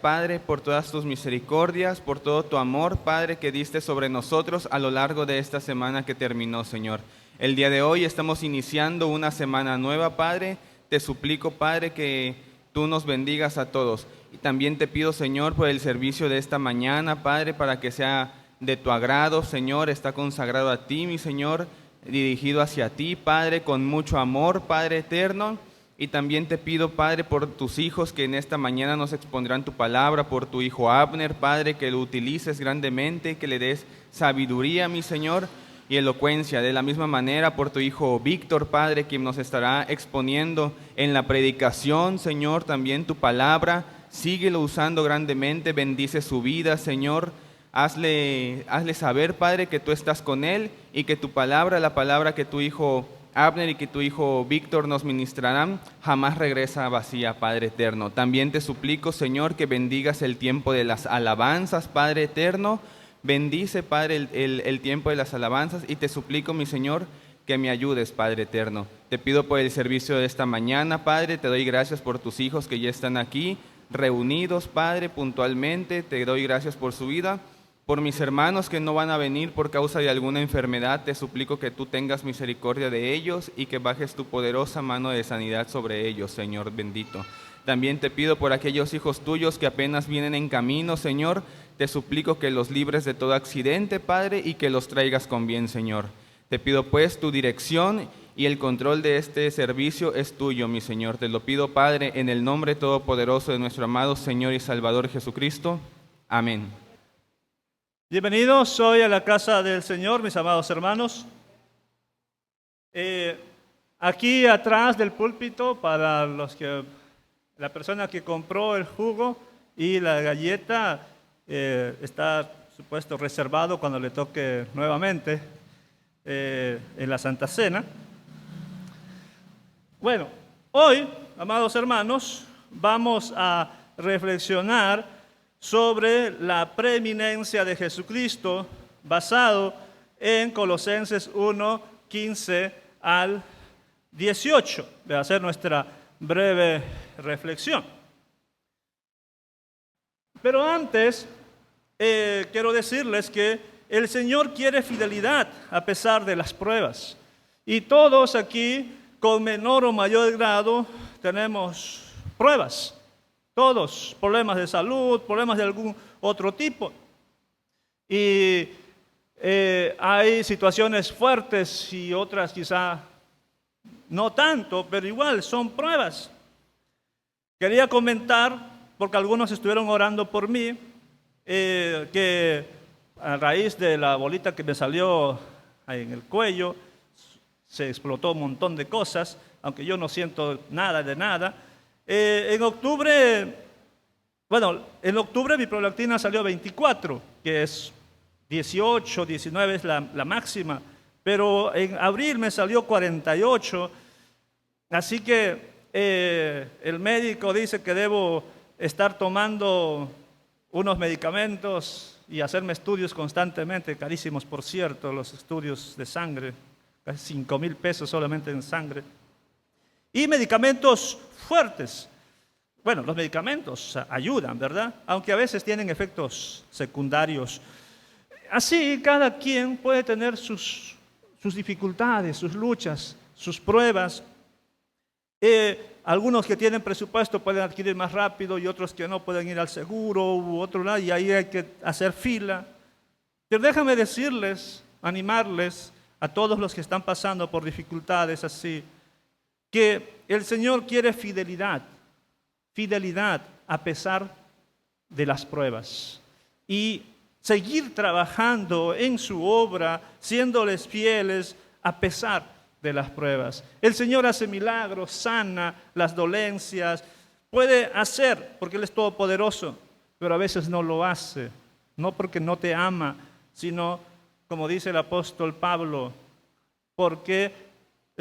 Padre, por todas tus misericordias, por todo tu amor, Padre, que diste sobre nosotros a lo largo de esta semana que terminó, Señor. El día de hoy estamos iniciando una semana nueva, Padre. Te suplico, Padre, que tú nos bendigas a todos. Y también te pido, Señor, por el servicio de esta mañana, Padre, para que sea de tu agrado, Señor. Está consagrado a ti, mi Señor, dirigido hacia ti, Padre, con mucho amor, Padre eterno. Y también te pido, Padre, por tus hijos que en esta mañana nos expondrán tu palabra, por tu hijo Abner, Padre, que lo utilices grandemente, que le des sabiduría, mi Señor, y elocuencia. De la misma manera, por tu hijo Víctor, Padre, quien nos estará exponiendo en la predicación, Señor, también tu palabra. Síguelo usando grandemente, bendice su vida, Señor. Hazle saber, Padre, que tú estás con él y que tu palabra, la palabra que tu hijo Abner y que tu hijo Víctor nos ministrarán, jamás regresa vacía, Padre eterno. También te suplico, Señor, que bendigas el tiempo de las alabanzas, Padre eterno. Bendice, Padre, el tiempo de las alabanzas y te suplico, mi Señor, que me ayudes, Padre eterno. Te pido por el servicio de esta mañana, Padre, te doy gracias por tus hijos que ya están aquí, reunidos, Padre, puntualmente. Te doy gracias por su vida. Por mis hermanos que no van a venir por causa de alguna enfermedad, te suplico que tú tengas misericordia de ellos y que bajes tu poderosa mano de sanidad sobre ellos, Señor bendito. También te pido por aquellos hijos tuyos que apenas vienen en camino, Señor, te suplico que los libres de todo accidente, Padre, y que los traigas con bien, Señor. Te pido pues tu dirección y el control de este servicio es tuyo, mi Señor. Te lo pido, Padre, en el nombre todopoderoso de nuestro amado Señor y Salvador Jesucristo. Amén. Bienvenidos hoy a la casa del Señor, mis amados hermanos. Aquí atrás del púlpito, para la persona que compró el jugo y la galleta, está supuesto reservado cuando le toque nuevamente en la Santa Cena. Bueno, hoy, amados hermanos, vamos a reflexionar sobre la preeminencia de Jesucristo basado en Colosenses 1, 15 al 18. Voy a hacer nuestra breve reflexión. Pero antes, quiero decirles que el Señor quiere fidelidad a pesar de las pruebas. Y todos aquí, con menor o mayor grado, tenemos pruebas. Todos, problemas de salud, problemas de algún otro tipo. Y hay situaciones fuertes y otras quizá no tanto, pero igual son pruebas. Quería comentar, porque algunos estuvieron orando por mí, que a raíz de la bolita que me salió en el cuello, se explotó un montón de cosas, aunque yo no siento nada de nada. En octubre mi prolactina salió 24, que es 18, 19 es la máxima, pero en abril me salió 48, así que el médico dice que debo estar tomando unos medicamentos y hacerme estudios constantemente, carísimos por cierto, los estudios de sangre, casi 5,000 pesos solamente en sangre, y medicamentos fuertes. Bueno, los medicamentos ayudan, ¿verdad? Aunque a veces tienen efectos secundarios. Así, cada quien puede tener sus dificultades, sus luchas, sus pruebas. Algunos que tienen presupuesto pueden adquirir más rápido y otros que no pueden ir al seguro u otro lado y ahí hay que hacer fila. Pero déjame decirles, animarles a todos los que están pasando por dificultades así, que el Señor quiere fidelidad a pesar de las pruebas y seguir trabajando en su obra, siéndoles fieles a pesar de las pruebas. El Señor hace milagros, sana las dolencias, puede hacer porque Él es todopoderoso, pero a veces no lo hace, no porque no te ama, sino, como dice el apóstol Pablo, porque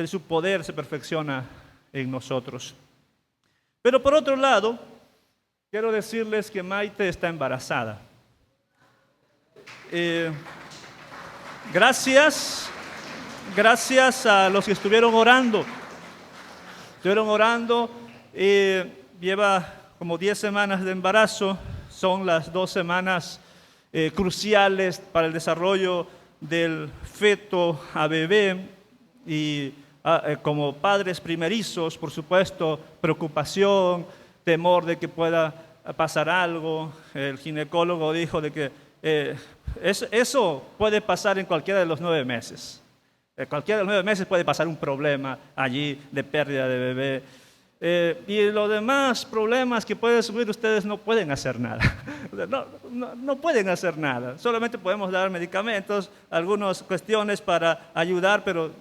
su poder se perfecciona en nosotros. Pero por otro lado, quiero decirles que Maite está embarazada. Gracias a los que estuvieron orando. Lleva como 10 semanas de embarazo son las 2 semanas cruciales para el desarrollo del feto a bebé y como padres primerizos, por supuesto, preocupación, temor de que pueda pasar algo. El ginecólogo dijo de que eso puede pasar en cualquiera de los 9 meses. En cualquiera de los 9 meses puede pasar un problema allí de pérdida de bebé. Y los demás problemas que pueden subir, ustedes no pueden hacer nada. No pueden hacer nada. Solamente podemos dar medicamentos, algunas cuestiones para ayudar, pero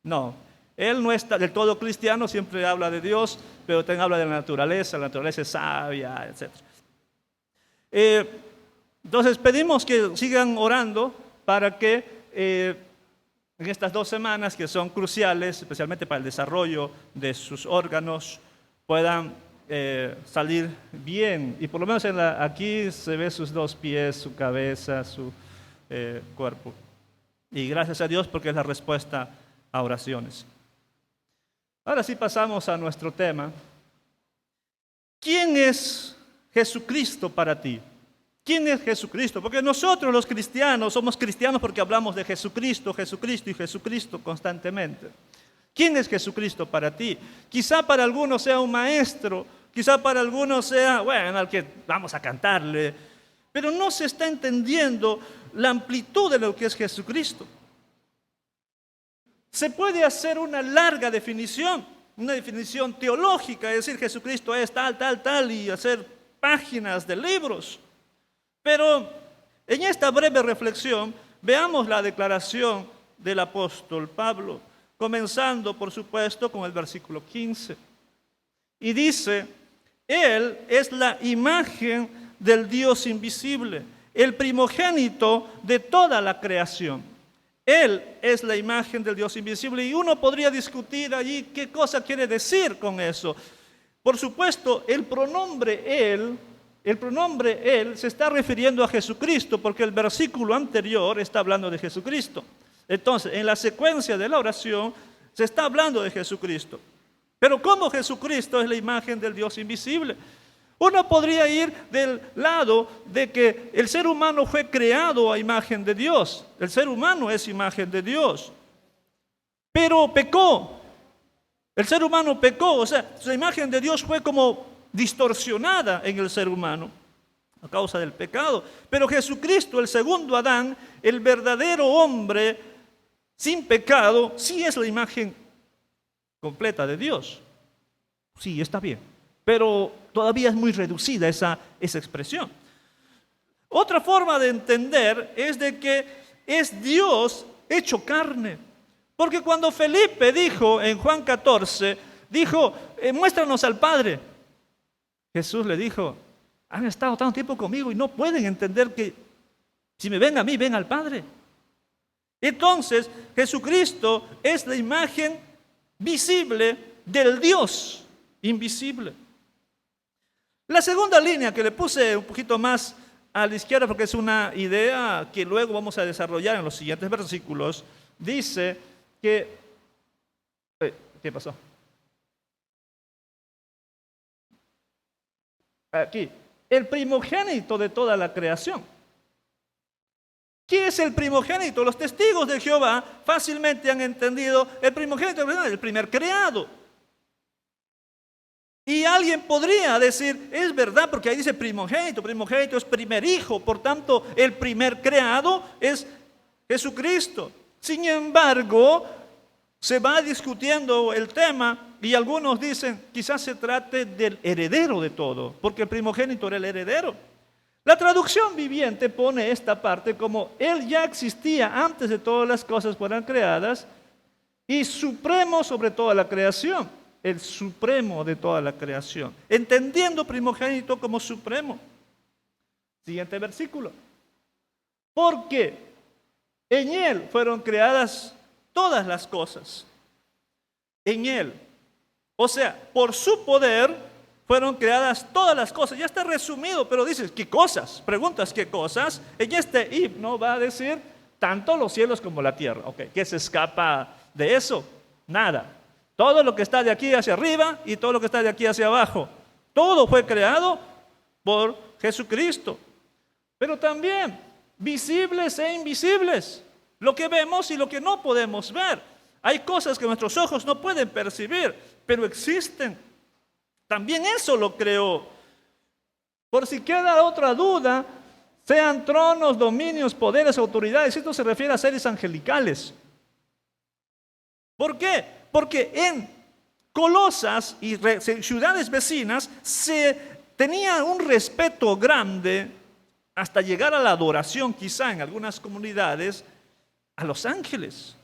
no. Él no está del todo cristiano, siempre habla de Dios, pero también habla de la naturaleza es sabia, etc. Entonces pedimos que sigan orando para que en estas 2 semanas que son cruciales, especialmente para el desarrollo de sus órganos, puedan salir bien. Y por lo menos aquí se ve sus 2 pies, su cabeza, su cuerpo. Y gracias a Dios porque es la respuesta a oraciones. Ahora sí pasamos a nuestro tema. ¿Quién es Jesucristo para ti? ¿Quién es Jesucristo? Porque nosotros los cristianos somos cristianos porque hablamos de Jesucristo, Jesucristo y Jesucristo constantemente. ¿Quién es Jesucristo para ti? Quizá para algunos sea un maestro, quizá para algunos sea, bueno, al que vamos a cantarle, pero no se está entendiendo la amplitud de lo que es Jesucristo. Se puede hacer una larga definición, una definición teológica, es decir, Jesucristo es tal, tal, tal, y hacer páginas de libros. Pero en esta breve reflexión, veamos la declaración del apóstol Pablo, comenzando, por supuesto, con el versículo 15. Y dice, Él es la imagen del Dios invisible, el primogénito de toda la creación. Él es la imagen del Dios invisible y uno podría discutir allí qué cosa quiere decir con eso. Por supuesto, el pronombre Él se está refiriendo a Jesucristo porque el versículo anterior está hablando de Jesucristo. Entonces, en la secuencia de la oración se está hablando de Jesucristo. Pero ¿cómo Jesucristo es la imagen del Dios invisible? Uno podría ir del lado de que el ser humano fue creado a imagen de Dios. El ser humano es imagen de Dios. Pero pecó. El ser humano pecó. O sea, la imagen de Dios fue como distorsionada en el ser humano a causa del pecado. Pero Jesucristo, el segundo Adán, el verdadero hombre sin pecado, sí es la imagen completa de Dios. Sí, está bien. Pero todavía es muy reducida esa expresión. Otra forma de entender es de que es Dios hecho carne. Porque cuando Felipe dijo en Juan 14, dijo, muéstranos al Padre. Jesús le dijo, han estado tanto tiempo conmigo y no pueden entender que si me ven a mí, ven al Padre. Entonces, Jesucristo es la imagen visible del Dios invisible. La segunda línea que le puse un poquito más a la izquierda porque es una idea que luego vamos a desarrollar en los siguientes versículos, dice que... ¿Qué pasó? Aquí, el primogénito de toda la creación. ¿Qué es el primogénito? Los testigos de Jehová fácilmente han entendido el primogénito, el primer creado. Y alguien podría decir, es verdad, porque ahí dice primogénito, primogénito es primer hijo, por tanto, el primer creado es Jesucristo. Sin embargo, se va discutiendo el tema y algunos dicen, quizás se trate del heredero de todo, porque el primogénito era el heredero. La traducción viviente pone esta parte como Él ya existía antes de todas las cosas fueran creadas y supremo sobre toda la creación. El supremo de toda la creación, entendiendo primogénito como supremo. Siguiente versículo. Porque en Él fueron creadas todas las cosas. En Él. O sea, por su poder fueron creadas todas las cosas. Ya está resumido, pero dices, ¿qué cosas? Preguntas, ¿qué cosas? En este himno va a decir, tanto los cielos como la tierra. Ok, ¿qué se escapa de eso? Nada. Todo lo que está de aquí hacia arriba y todo lo que está de aquí hacia abajo. Todo fue creado por Jesucristo. Pero también visibles e invisibles, lo que vemos y lo que no podemos ver. Hay cosas que nuestros ojos no pueden percibir, pero existen. También eso lo creó. Por si queda otra duda, sean tronos, dominios, poderes, autoridades, esto se refiere a seres angelicales. ¿Por qué? Porque en Colosas y ciudades vecinas se tenía un respeto grande, hasta llegar a la adoración quizá en algunas comunidades, a los ángeles.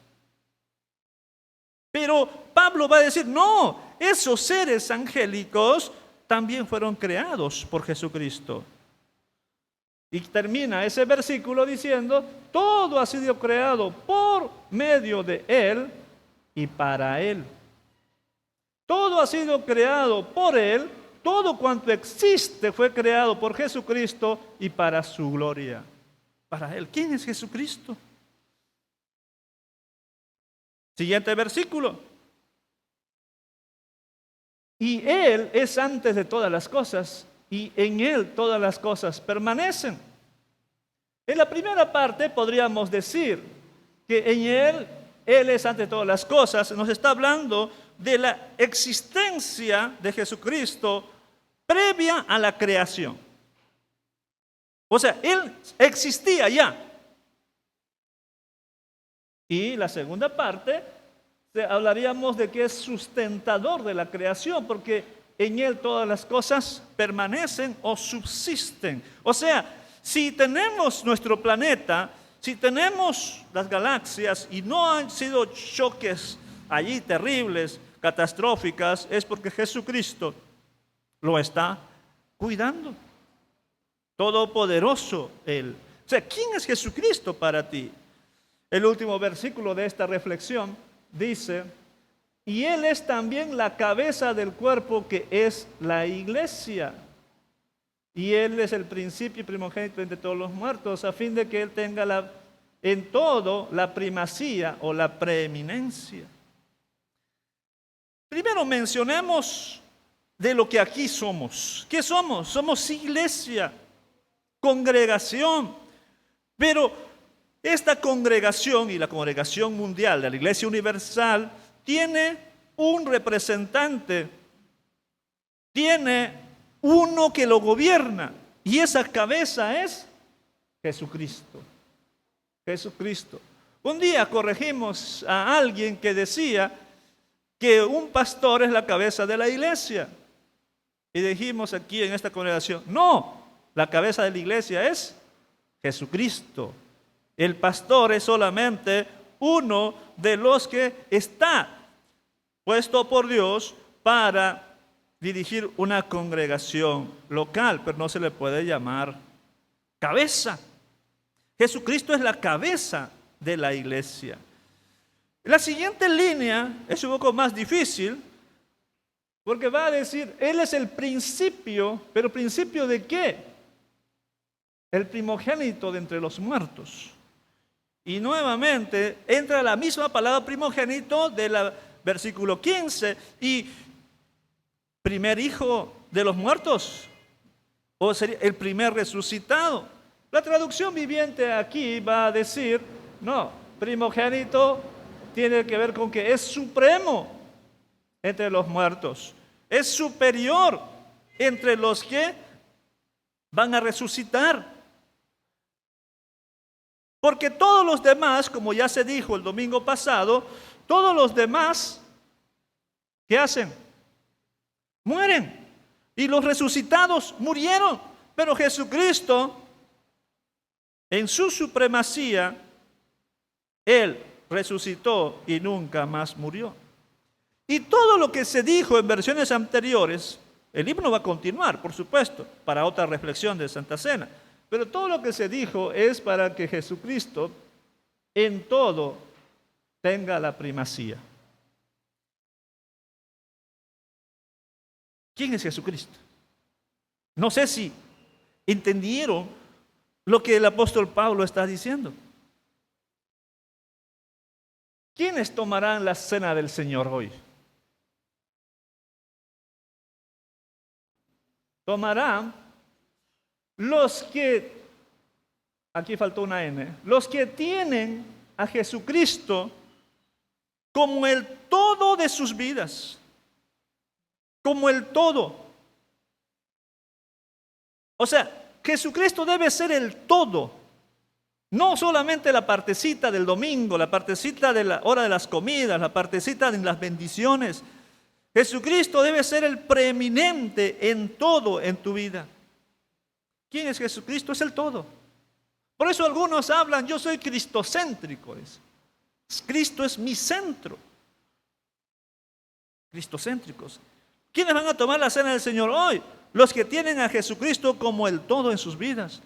Pero Pablo va a decir, no, esos seres angélicos también fueron creados por Jesucristo. Y termina ese versículo diciendo, todo ha sido creado por medio de Él y para Él. Todo ha sido creado por Él, todo cuanto existe fue creado por Jesucristo y para su gloria. Para Él. ¿Quién es Jesucristo? Siguiente versículo. Y Él es antes de todas las cosas, y en Él todas las cosas permanecen. En la primera parte podríamos decir que en Él es antes de todas las cosas. Nos está hablando de la existencia de Jesucristo previa a la creación. O sea, Él existía ya. Y la segunda parte, hablaríamos de que es sustentador de la creación, porque en Él todas las cosas permanecen o subsisten. O sea, si tenemos nuestro planeta, si tenemos las galaxias y no han sido choques allí terribles, catastróficas, es porque Jesucristo lo está cuidando. Todopoderoso Él. O sea, ¿quién es Jesucristo para ti? El último versículo de esta reflexión dice, y Él es también la cabeza del cuerpo que es la iglesia. Y Él es el principio y primogénito entre todos los muertos, a fin de que Él tenga en todo la primacía o la preeminencia. Primero mencionemos de lo que aquí somos. ¿Qué somos? Somos iglesia, congregación. Pero esta congregación y la congregación mundial de la Iglesia Universal tiene un representante, tiene uno que lo gobierna, y esa cabeza es Jesucristo. Jesucristo. Un día corregimos a alguien que decía que un pastor es la cabeza de la iglesia. Y dijimos aquí en esta congregación, no, la cabeza de la iglesia es Jesucristo. El pastor es solamente uno de los que está puesto por Dios para dirigir una congregación local, pero no se le puede llamar cabeza. Jesucristo es la cabeza de la iglesia. La siguiente línea es un poco más difícil, porque va a decir, Él es el principio, pero ¿principio de qué? El primogénito de entre los muertos. Y nuevamente entra la misma palabra primogénito del versículo 15, y primer hijo de los muertos, o sería el primer resucitado. La traducción viviente aquí va a decir, no, primogénito tiene que ver con que es supremo entre los muertos, es superior entre los que van a resucitar. Porque todos los demás, como ya se dijo el domingo pasado, todos los demás, ¿qué hacen? Mueren. Y los resucitados murieron. Pero Jesucristo, en su supremacía, Él resucitó y nunca más murió. Y todo lo que se dijo en versiones anteriores, el himno va a continuar, por supuesto, para otra reflexión de Santa Cena. Pero todo lo que se dijo es para que Jesucristo en todo tenga la primacía. ¿Quién es Jesucristo? No sé si entendieron lo que el apóstol Pablo está diciendo. ¿Quiénes tomarán la cena del Señor hoy? Tomarán Los que, aquí faltó una N, los que tienen a Jesucristo como el todo de sus vidas, como el todo. O sea, Jesucristo debe ser el todo, no solamente la partecita del domingo, la partecita de la hora de las comidas, la partecita de las bendiciones. Jesucristo debe ser el preeminente en todo en tu vida. ¿Quién es Jesucristo? Es el todo. Por eso algunos hablan, yo soy cristocéntrico. Cristo es mi centro. Cristocéntricos. ¿Quiénes van a tomar la cena del Señor hoy? Los que tienen a Jesucristo como el todo en sus vidas.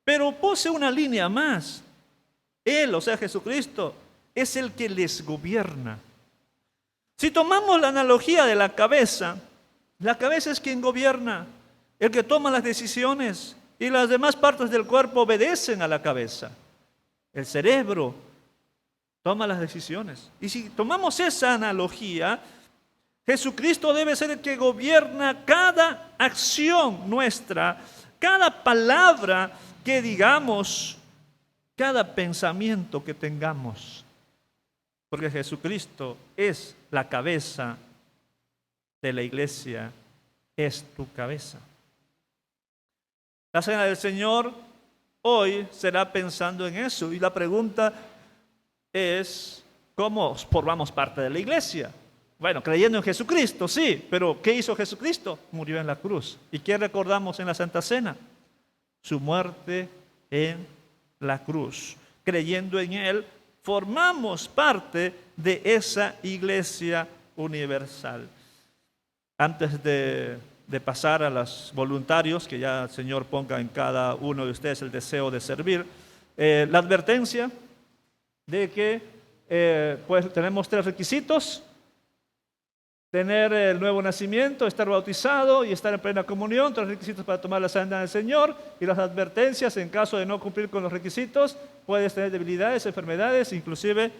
Pero puse una línea más. Él, o sea Jesucristo, es el que les gobierna. Si tomamos la analogía de la cabeza es quien gobierna, el que toma las decisiones y las demás partes del cuerpo obedecen a la cabeza. El cerebro toma las decisiones. Y si tomamos esa analogía, Jesucristo debe ser el que gobierna cada acción nuestra, cada palabra que digamos, cada pensamiento que tengamos. Porque Jesucristo es la cabeza de la iglesia, es tu cabeza. La cena del Señor hoy será pensando en eso. Y la pregunta es, ¿cómo formamos parte de la iglesia? Bueno, creyendo en Jesucristo, sí, pero ¿qué hizo Jesucristo? Murió en la cruz. ¿Y qué recordamos en la Santa Cena? Su muerte en la cruz. Creyendo en Él, formamos parte de esa iglesia universal. Antes de pasar a los voluntarios, que ya el Señor ponga en cada uno de ustedes el deseo de servir, la advertencia de que pues tenemos 3 requisitos: tener el nuevo nacimiento, estar bautizado y estar en plena comunión, 3 requisitos para tomar la cena del Señor. Y las advertencias: en caso de no cumplir con los requisitos, puedes tener debilidades, enfermedades, inclusive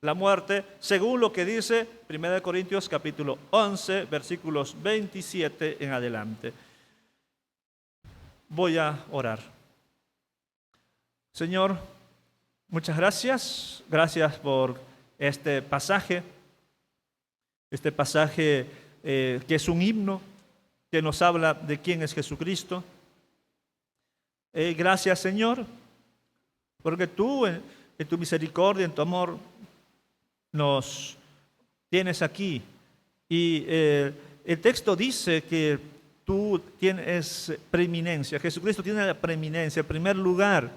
la muerte, según lo que dice 1 Corintios capítulo 11, versículos 27 en adelante. Voy a orar. Señor, muchas gracias. Gracias por este pasaje. Este pasaje que es un himno que nos habla de quién es Jesucristo. Gracias, Señor, porque tú en tu misericordia, en tu amor, nos tienes aquí. Y el texto dice que tú tienes preeminencia. Jesucristo tiene la preeminencia, el primer lugar.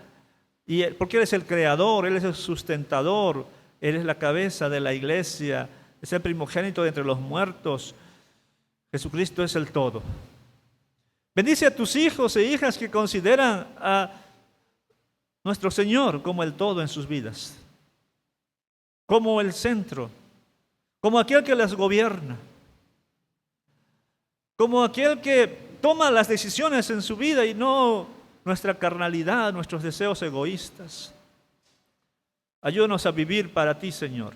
Y porque Él es el creador, Él es el sustentador, Él es la cabeza de la iglesia. Es el primogénito de entre los muertos. Jesucristo es el todo. Bendice a tus hijos e hijas que consideran a nuestro Señor como el todo en sus vidas, como el centro, como aquel que las gobierna, como aquel que toma las decisiones en su vida y no nuestra carnalidad, nuestros deseos egoístas. Ayúdanos a vivir para ti, Señor.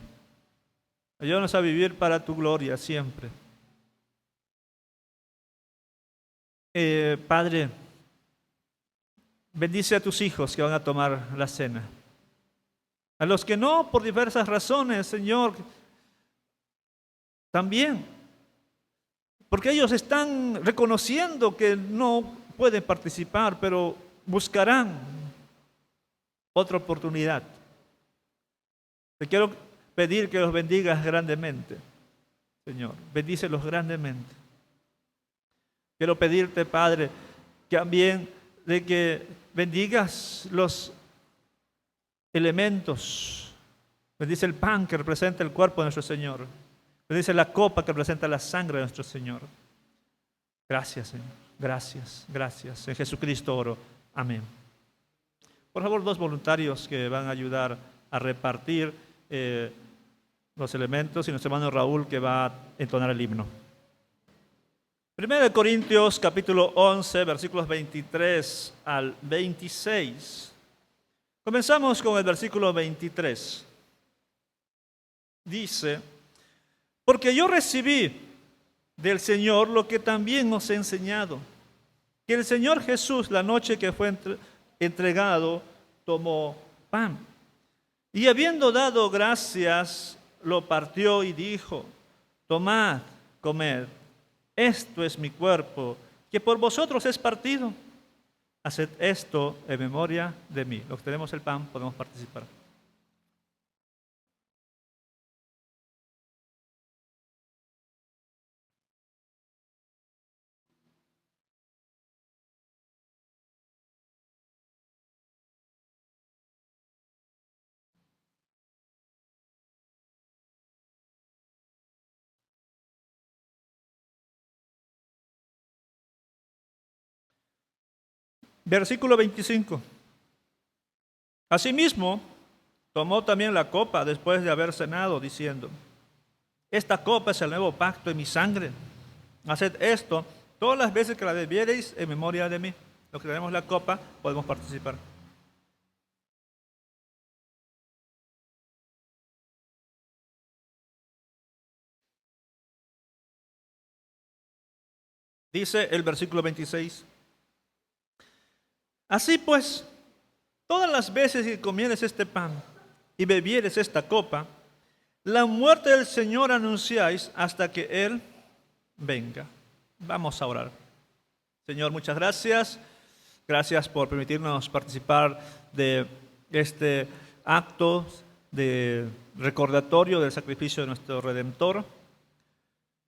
Ayúdanos a vivir para tu gloria siempre. Padre, bendice a tus hijos que van a tomar la cena. A los que no, por diversas razones, Señor, también. Porque ellos están reconociendo que no pueden participar, pero buscarán otra oportunidad. Te quiero pedir que los bendigas grandemente, Señor. Bendícelos grandemente. Quiero pedirte, Padre, que también de que bendigas los elementos. Bendice el pan que representa el cuerpo de nuestro Señor. Bendice la copa que representa la sangre de nuestro Señor. Gracias, Señor. Gracias, gracias. En Jesucristo oro. Amén. Por favor, 2 voluntarios que van a ayudar a repartir los elementos, y nuestro hermano Raúl que va a entonar el himno. 1 Corintios capítulo 11, versículos 23 al 26. Comenzamos con el versículo 23. Dice: porque yo recibí del Señor lo que también os he enseñado, que el Señor Jesús, la noche que fue entregado, tomó pan. Y habiendo dado gracias, lo partió y dijo: tomad, comed, esto es mi cuerpo, que por vosotros es partido. Haced esto en memoria de mí. Los que tenemos el pan podemos participar. Versículo 25. Asimismo, tomó también la copa después de haber cenado, diciendo: esta copa es el nuevo pacto en mi sangre. Haced esto todas las veces que la bebiereis en memoria de mí. Los que tenemos la copa podemos participar. Dice el versículo 26. Así pues, todas las veces que comieres este pan y bebieres esta copa, la muerte del Señor anunciáis hasta que Él venga. Vamos a orar. Señor, muchas gracias. Gracias por permitirnos participar de este acto de recordatorio del sacrificio de nuestro Redentor.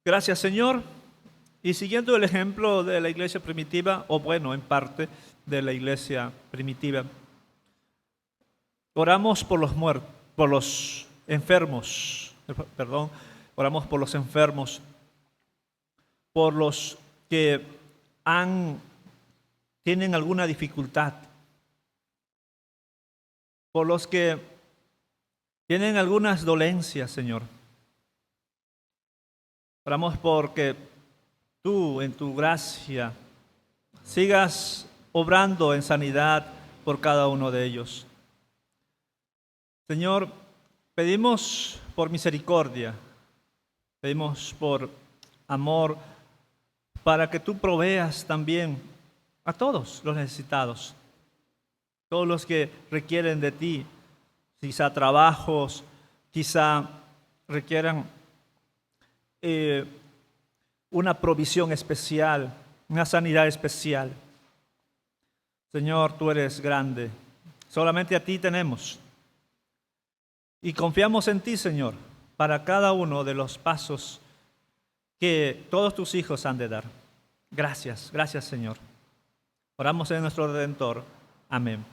Gracias, Señor. Y siguiendo el ejemplo de la iglesia primitiva, o bueno, en parte de la iglesia primitiva, oramos por los muertos, por los enfermos, oramos por los enfermos, por los que tienen alguna dificultad, por los que tienen algunas dolencias, Señor. Oramos porque Tú, en tu gracia, sigas obrando en sanidad por cada uno de ellos. Señor, pedimos por misericordia, pedimos por amor, para que tú proveas también a todos los necesitados, todos los que requieren de ti, quizá trabajos, quizá requieran una provisión especial, una sanidad especial. Señor, tú eres grande, solamente a ti tenemos. Y confiamos en ti, Señor, para cada uno de los pasos que todos tus hijos han de dar. Gracias, gracias, Señor. Oramos en nuestro Redentor. Amén.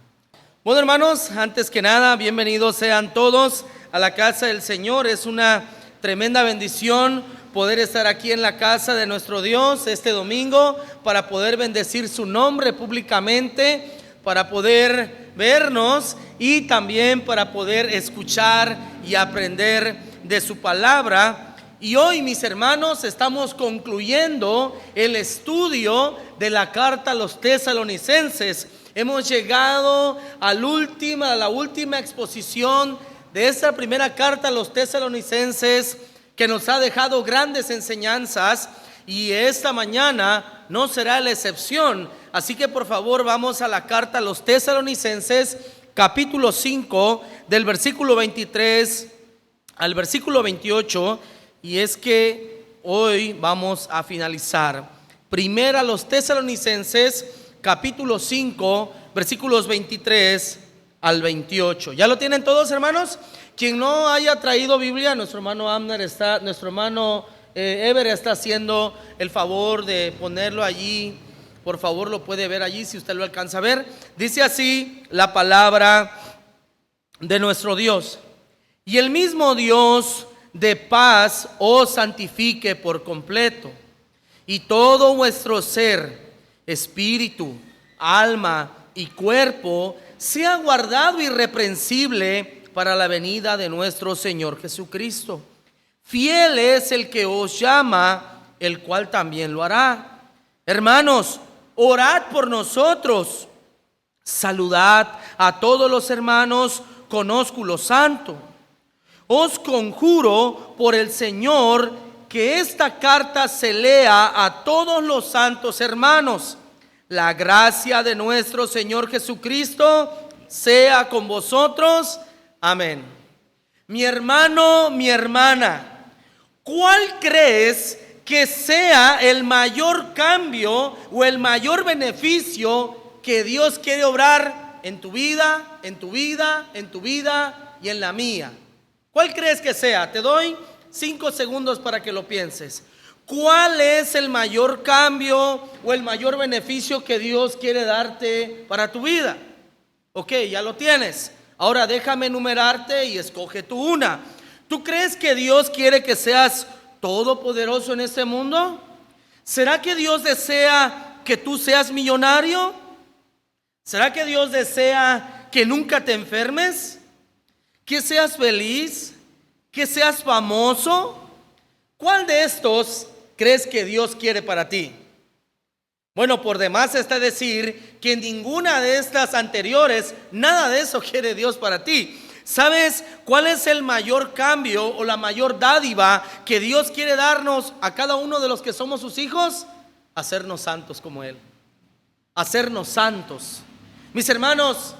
Bueno, hermanos, antes que nada, bienvenidos sean todos a la casa del Señor. Es una tremenda bendición poder estar aquí en la casa de nuestro Dios este domingo para poder bendecir su nombre públicamente, para poder vernos y también para poder escuchar y aprender de su palabra. Y hoy, mis hermanos, estamos concluyendo el estudio de la carta a los tesalonicenses. Hemos llegado a la última exposición de esta primera carta a los tesalonicenses, que nos ha dejado grandes enseñanzas, y esta mañana no será la excepción. Así que por favor vamos a la carta a los tesalonicenses, capítulo 5, del versículo 23 al versículo 28, y es que hoy vamos a finalizar. Primera a los tesalonicenses, capítulo 5, versículos 23 al 28. ¿Ya lo tienen todos, hermanos? Quien no haya traído Biblia, nuestro hermano Ever está haciendo el favor de ponerlo allí. Por favor, lo puede ver allí si usted lo alcanza a ver. Dice así la palabra de nuestro Dios: y el mismo Dios de paz os santifique por completo, y todo vuestro ser, espíritu, alma y cuerpo sea guardado irreprensible para la venida de nuestro Señor Jesucristo. Fiel es el que os llama, el cual también lo hará. Hermanos, orad por nosotros. Saludad a todos los hermanos con ósculo santo. Os conjuro por el Señor que esta carta se lea a todos los santos hermanos. La gracia de nuestro Señor Jesucristo sea con vosotros. Amén. Mi hermano, mi hermana, ¿cuál crees que sea el mayor cambio o el mayor beneficio que Dios quiere obrar en tu vida, en tu vida, en tu vida y en la mía? ¿Cuál crees que sea? Te doy 5 segundos para que lo pienses. ¿Cuál es el mayor cambio o el mayor beneficio que Dios quiere darte para tu vida? Ok, ya lo tienes. Ahora déjame enumerarte y escoge tú una. ¿Tú crees que Dios quiere que seas todopoderoso en este mundo? ¿Será que Dios desea que tú seas millonario? ¿Será que Dios desea que nunca te enfermes? ¿Que seas feliz? ¿Que seas famoso? ¿Cuál de estos crees que Dios quiere para ti? Bueno, por demás está decir que en ninguna de estas anteriores, nada de eso quiere Dios para ti. ¿Sabes cuál es el mayor cambio o la mayor dádiva que Dios quiere darnos a cada uno de los que somos sus hijos? Hacernos santos como Él. Hacernos santos. Mis hermanos,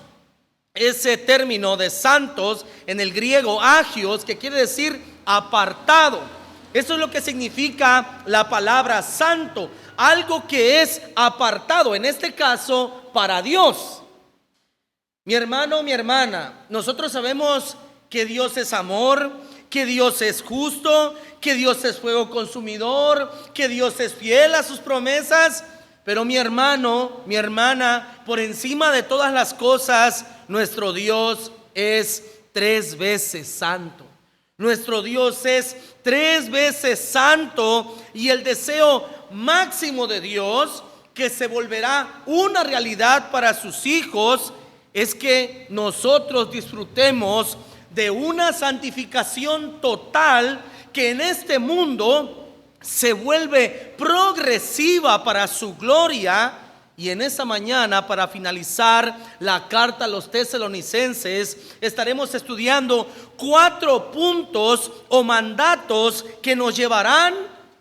ese término de santos en el griego agios, que quiere decir apartado. Eso es lo que significa la palabra santo. Algo que es apartado, en este caso, para Dios. Mi hermano, mi hermana, nosotros sabemos que Dios es amor, que Dios es justo, que Dios es fuego consumidor, que Dios es fiel a sus promesas. Pero mi hermano, mi hermana, por encima de todas las cosas, nuestro Dios es 3 veces santo. Nuestro Dios es 3 veces santo, y el deseo máximo de Dios, que se volverá una realidad para sus hijos, es que nosotros disfrutemos de una santificación total que en este mundo se vuelve progresiva para su gloria. Y en esta mañana, para finalizar la carta a los tesalonicenses, estaremos estudiando 4 puntos o mandatos que nos llevarán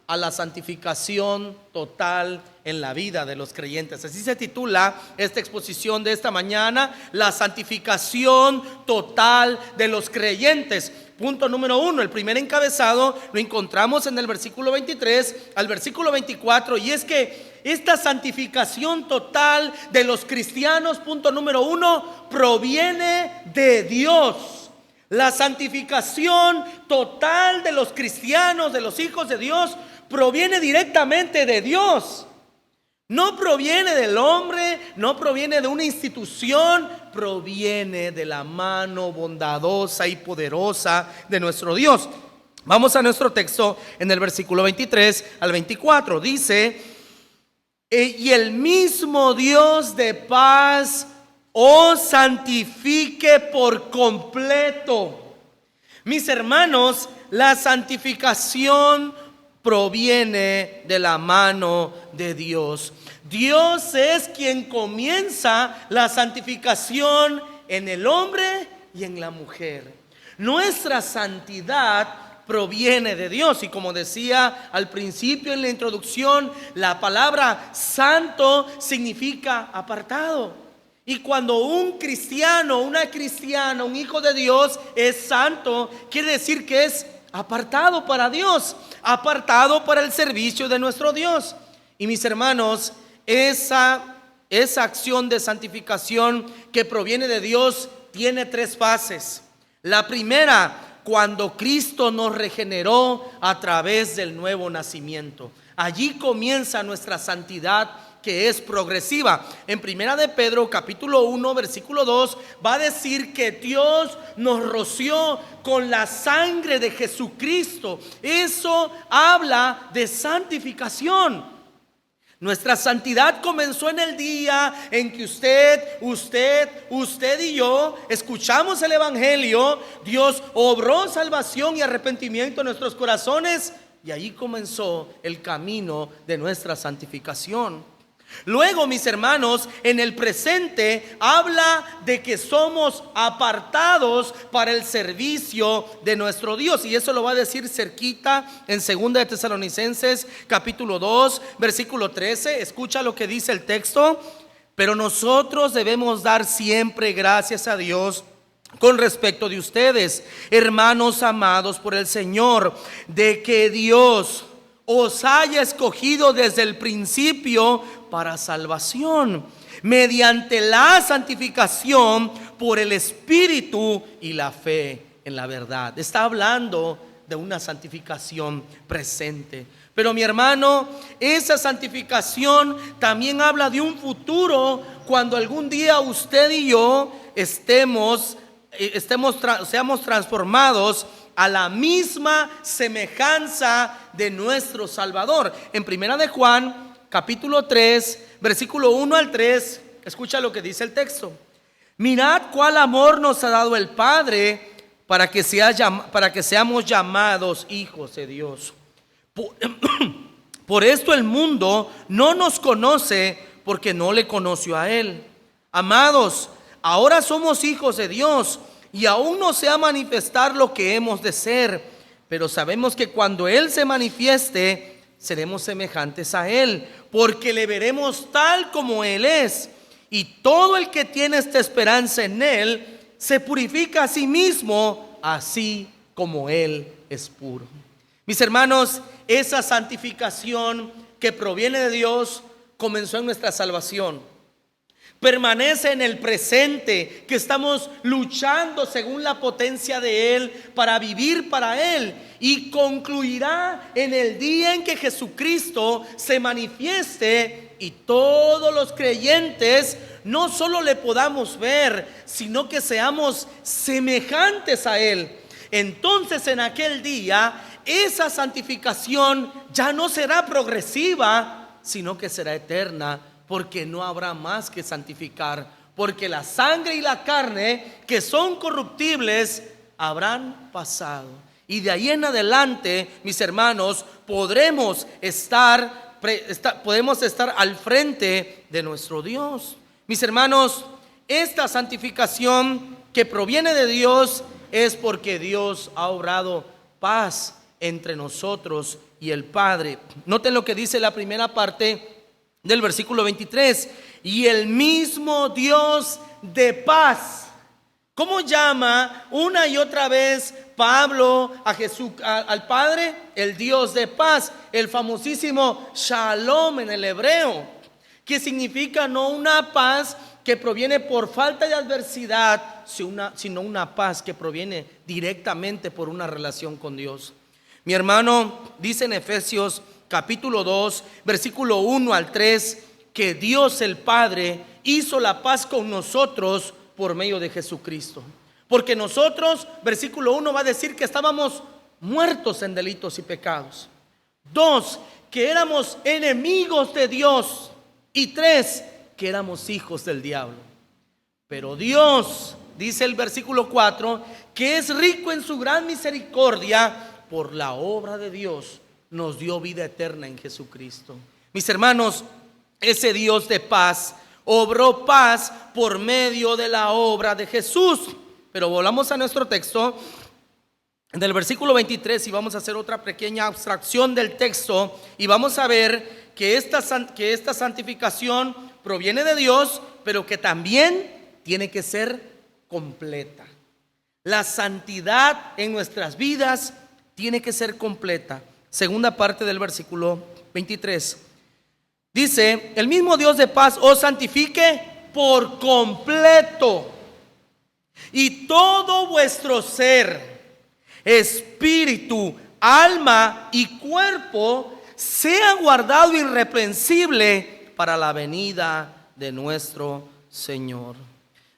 a la santificación total en la vida de los creyentes. Así se titula esta exposición de esta mañana: la santificación total de los creyentes. Punto número 1, el primer encabezado lo encontramos en el versículo 23 al versículo 24, y es que esta santificación total de los cristianos, punto número 1, proviene de Dios. La santificación total de los cristianos, de los hijos de Dios, proviene directamente de Dios. No proviene del hombre, no proviene de una institución, proviene de la mano bondadosa y poderosa de nuestro Dios. Vamos a nuestro texto en el versículo 23 al 24. Dice: y el mismo Dios de paz os santifique por completo. Mis hermanos, la santificación proviene de la mano de Dios. Dios es quien comienza la santificación en el hombre y en la mujer. Nuestra santidad proviene de Dios, y como decía al principio en la introducción, la palabra santo significa apartado. Y cuando un cristiano, una cristiana, un hijo de Dios es santo, quiere decir que es apartado para Dios, apartado para el servicio de nuestro Dios. Y mis hermanos, esa acción de santificación que proviene de Dios tiene 3 fases. La primera, cuando Cristo nos regeneró a través del nuevo nacimiento. Allí comienza nuestra santidad, que es progresiva. En primera de Pedro capítulo 1 versículo 2 va a decir que Dios nos roció con la sangre de Jesucristo. Eso habla de santificación. Nuestra santidad comenzó en el día en que usted y yo escuchamos el evangelio. Dios obró salvación y arrepentimiento en nuestros corazones, y allí comenzó el camino de nuestra santificación. Luego, mis hermanos, en el presente habla de que somos apartados para el servicio de nuestro Dios. Y eso lo va a decir cerquita en 2 de Tesalonicenses capítulo 2, versículo 13. Escucha lo que dice el texto. Pero nosotros debemos dar siempre gracias a Dios con respecto de ustedes, hermanos amados por el Señor, de que Dios os haya escogido desde el principio para salvación, mediante la santificación por el Espíritu y la fe en la verdad. Está hablando de una santificación presente. Pero mi hermano, esa santificación también habla de un futuro, cuando algún día usted y yo seamos transformados a la misma semejanza de nuestro Salvador. En 1 de Juan, capítulo 3, versículo 1 al 3, escucha lo que dice el texto. Mirad cuál amor nos ha dado el Padre para que seamos llamados hijos de Dios. Por esto el mundo no nos conoce, porque no le conoció a Él. Amados, ahora somos hijos de Dios, y aún no se ha manifestar lo que hemos de ser, pero sabemos que cuando Él se manifieste, seremos semejantes a Él, porque le veremos tal como Él es. Y todo el que tiene esta esperanza en Él se purifica a sí mismo, así como Él es puro. Mis hermanos, esa santificación que proviene de Dios comenzó en nuestra salvación. Permanece en el presente, que estamos luchando según la potencia de Él para vivir para Él, y concluirá en el día en que Jesucristo se manifieste y todos los creyentes no solo le podamos ver, sino que seamos semejantes a Él. Entonces, en aquel día, esa santificación ya no será progresiva, sino que será eterna, porque no habrá más que santificar, porque la sangre y la carne, que son corruptibles, habrán pasado. Y de ahí en adelante, mis hermanos, podemos estar al frente de nuestro Dios. Mis hermanos, esta santificación que proviene de Dios es porque Dios ha obrado paz entre nosotros y el Padre. Noten lo que dice la primera parte del versículo 23. Y el mismo Dios de paz. ¿Cómo llama una y otra vez Pablo a Jesús, al Padre? El Dios de paz, el famosísimo Shalom en el hebreo, que significa no una paz que proviene por falta de adversidad, sino una paz que proviene directamente por una relación con Dios. Mi hermano, dice en Efesios capítulo 2, versículo 1 al 3, que Dios el Padre hizo la paz con nosotros por medio de Jesucristo. Porque nosotros, versículo 1 va a decir que estábamos muertos en delitos y pecados. 2, que éramos enemigos de Dios. Y 3, que éramos hijos del diablo. Pero Dios, dice el versículo 4, que es rico en su gran misericordia, por la obra de Dios nos dio vida eterna en Jesucristo. Mis hermanos, ese Dios de paz obró paz por medio de la obra de Jesús. Pero volvamos a nuestro texto del versículo 23 y vamos a hacer otra pequeña abstracción del texto, y vamos a ver que esta santificación proviene de Dios, pero que también tiene que ser completa. La santidad en nuestras vidas tiene que ser completa. Segunda parte del versículo 23. Dice: el mismo Dios de paz os santifique por completo, y todo vuestro ser, espíritu, alma y cuerpo sea guardado irreprensible para la venida de nuestro Señor.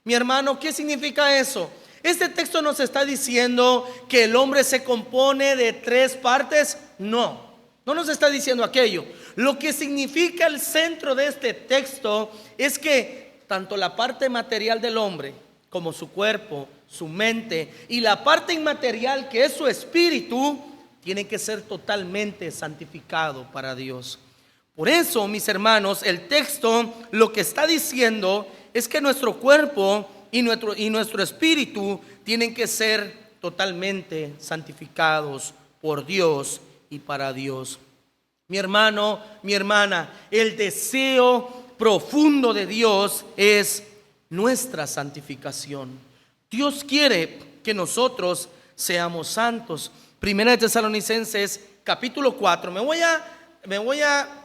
Mi hermano, ¿qué significa eso? Este texto nos está diciendo que el hombre se compone de 3 partes. No nos está diciendo aquello. Lo que significa el centro de este texto es que tanto la parte material del hombre, como su cuerpo, su mente, y la parte inmaterial, que es su espíritu, tiene que ser totalmente santificado para Dios. Por eso, mis hermanos, el texto lo que está diciendo es que nuestro cuerpo y nuestro espíritu tienen que ser totalmente santificados por Dios y para Dios. Mi hermano, mi hermana, el deseo profundo de Dios es nuestra santificación. Dios quiere que nosotros seamos santos. Primera de Tesalonicenses capítulo 4. Me voy a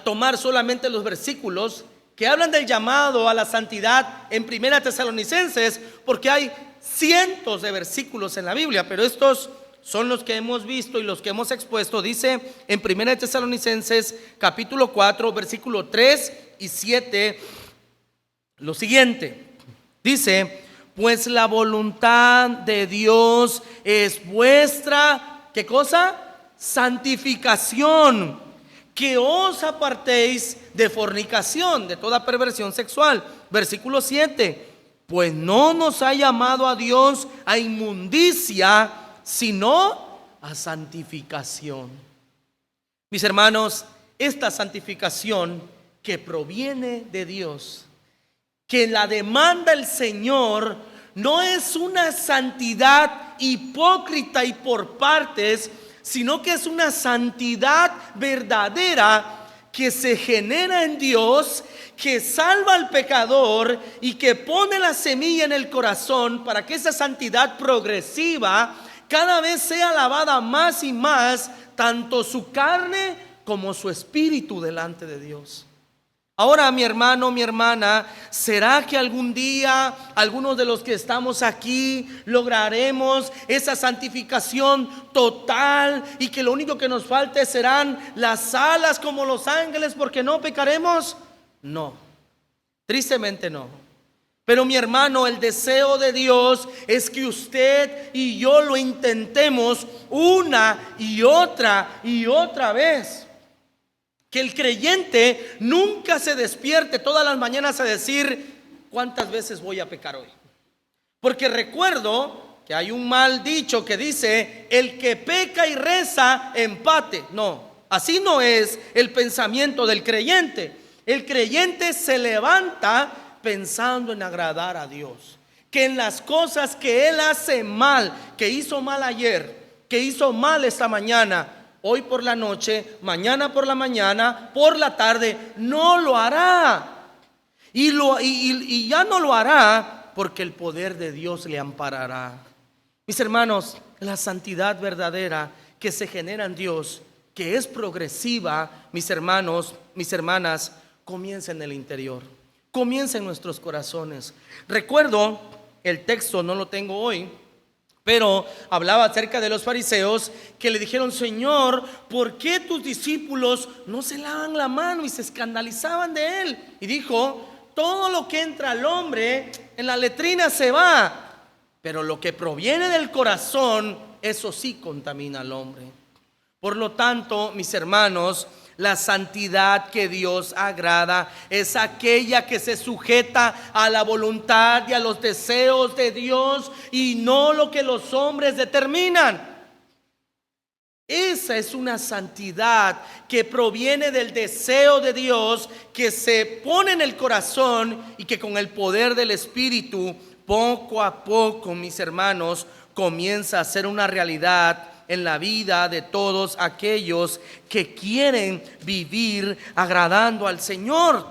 tomar solamente los versículos que hablan del llamado a la santidad en Primera de Tesalonicenses, porque hay cientos de versículos en la Biblia, pero estos son los que hemos visto y los que hemos expuesto. Dice en Primera de Tesalonicenses capítulo 4 versículo 3 y 7 lo siguiente. Dice: pues la voluntad de Dios es vuestra, ¿qué cosa? Santificación, que os apartéis de fornicación, de toda perversión sexual. Versículo 7: pues no nos ha llamado a Dios a inmundicia, sino a santificación. Mis hermanos, esta santificación que proviene de Dios, que la demanda el Señor, no es una santidad hipócrita y por partes, sino que es una santidad verdadera que se genera en Dios, que salva al pecador y que pone la semilla en el corazón para que esa santidad progresiva cada vez sea lavada más y más, tanto su carne como su espíritu delante de Dios. Ahora, mi hermano, mi hermana, ¿será que algún día algunos de los que estamos aquí lograremos esa santificación total y que lo único que nos falte serán las alas como los ángeles porque no pecaremos? No, tristemente no. Pero mi hermano, el deseo de Dios es que usted y yo lo intentemos una y otra vez. Que el creyente nunca se despierte todas las mañanas a decir: ¿cuántas veces voy a pecar hoy? Porque recuerdo que hay un mal dicho que dice: el que peca y reza, empate. No, así no es el pensamiento del creyente. El creyente se levanta pensando en agradar a Dios, que en las cosas que él hace mal, que hizo mal ayer, que hizo mal esta mañana, hoy por la noche, mañana por la mañana, por la tarde, no lo hará. Y ya no lo hará porque el poder de Dios le amparará. Mis hermanos, la santidad verdadera que se genera en Dios, que es progresiva, mis hermanos, mis hermanas, comienza en el interior, comienza en nuestros corazones. Recuerdo, el texto no lo tengo hoy, pero hablaba acerca de los fariseos que le dijeron: Señor, ¿por qué tus discípulos no se lavan la mano? Y se escandalizaban de él. Y dijo: todo lo que entra al hombre en la letrina se va, pero lo que proviene del corazón, eso sí contamina al hombre. Por lo tanto, mis hermanos, la santidad que Dios agrada es aquella que se sujeta a la voluntad y a los deseos de Dios y no lo que los hombres determinan. Esa es una santidad que proviene del deseo de Dios, que se pone en el corazón y que con el poder del Espíritu, poco a poco, mis hermanos, comienza a ser una realidad en la vida de todos aquellos que quieren vivir agradando al Señor.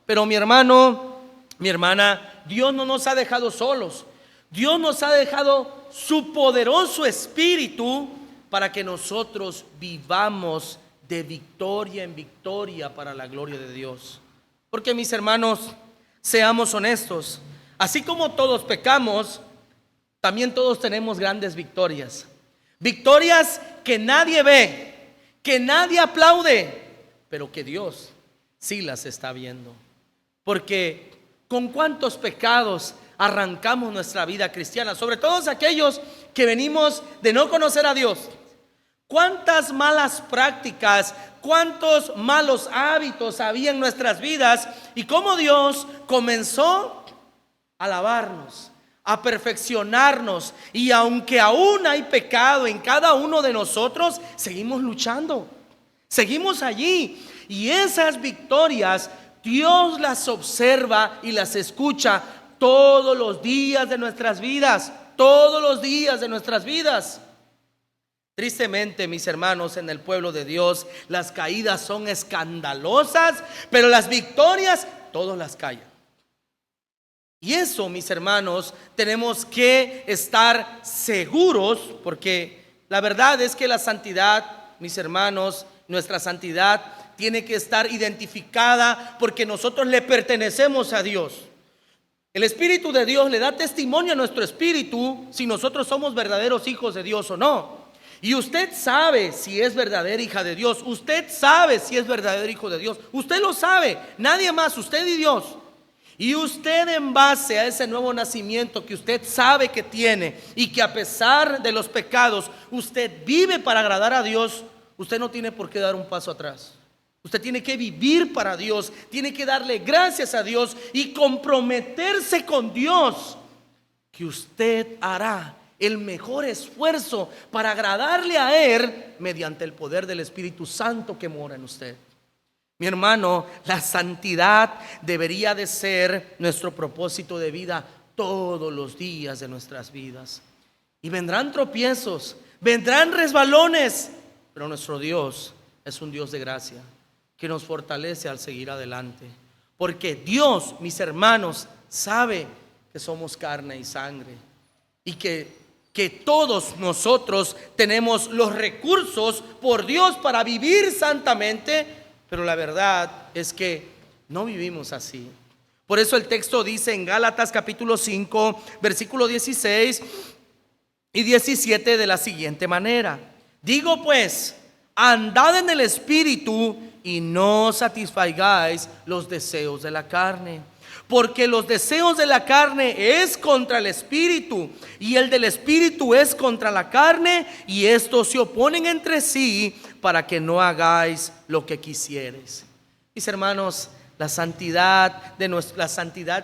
Pero mi hermano, mi hermana, Dios no nos ha dejado solos. Dios nos ha dejado su poderoso Espíritu para que nosotros vivamos de victoria en victoria para la gloria de Dios. Porque, mis hermanos, seamos honestos, así como todos pecamos, también todos tenemos grandes victorias. Victorias que nadie ve, que nadie aplaude, pero que Dios sí las está viendo. Porque con cuántos pecados arrancamos nuestra vida cristiana, sobre todo aquellos que venimos de no conocer a Dios. Cuántas malas prácticas, cuántos malos hábitos había en nuestras vidas y cómo Dios comenzó a lavarnos, a perfeccionarnos, y aunque aún hay pecado en cada uno de nosotros, seguimos luchando, seguimos allí. Y esas victorias Dios las observa y las escucha todos los días de nuestras vidas, todos los días de nuestras vidas. Tristemente, mis hermanos, en el pueblo de Dios las caídas son escandalosas, pero las victorias todos las callan. Y eso, mis hermanos, tenemos que estar seguros, porque la verdad es que la santidad, mis hermanos, nuestra santidad tiene que estar identificada porque nosotros le pertenecemos a Dios. El Espíritu de Dios le da testimonio a nuestro espíritu si nosotros somos verdaderos hijos de Dios o no. Y usted sabe si es verdadera hija de Dios. Usted sabe si es verdadero hijo de Dios. Usted lo sabe, nadie más, usted y Dios. Y usted, en base a ese nuevo nacimiento que usted sabe que tiene y que a pesar de los pecados usted vive para agradar a Dios, usted no tiene por qué dar un paso atrás. Usted tiene que vivir para Dios, tiene que darle gracias a Dios y comprometerse con Dios que usted hará el mejor esfuerzo para agradarle a Él mediante el poder del Espíritu Santo que mora en usted. Mi hermano, la santidad debería de ser nuestro propósito de vida todos los días de nuestras vidas. Y vendrán tropiezos, vendrán resbalones, pero nuestro Dios es un Dios de gracia que nos fortalece al seguir adelante. Porque Dios, mis hermanos, sabe que somos carne y sangre y que todos nosotros tenemos los recursos por Dios para vivir santamente, pero la verdad es que no vivimos así. Por eso el texto dice en Gálatas capítulo 5, versículo 16 y 17 de la siguiente manera: digo pues, andad en el Espíritu y no satisfagáis los deseos de la carne. Porque los deseos de la carne es contra el Espíritu, y el del Espíritu es contra la carne, y estos se oponen entre sí para que no hagáis lo que quisieres. Mis hermanos, la santidad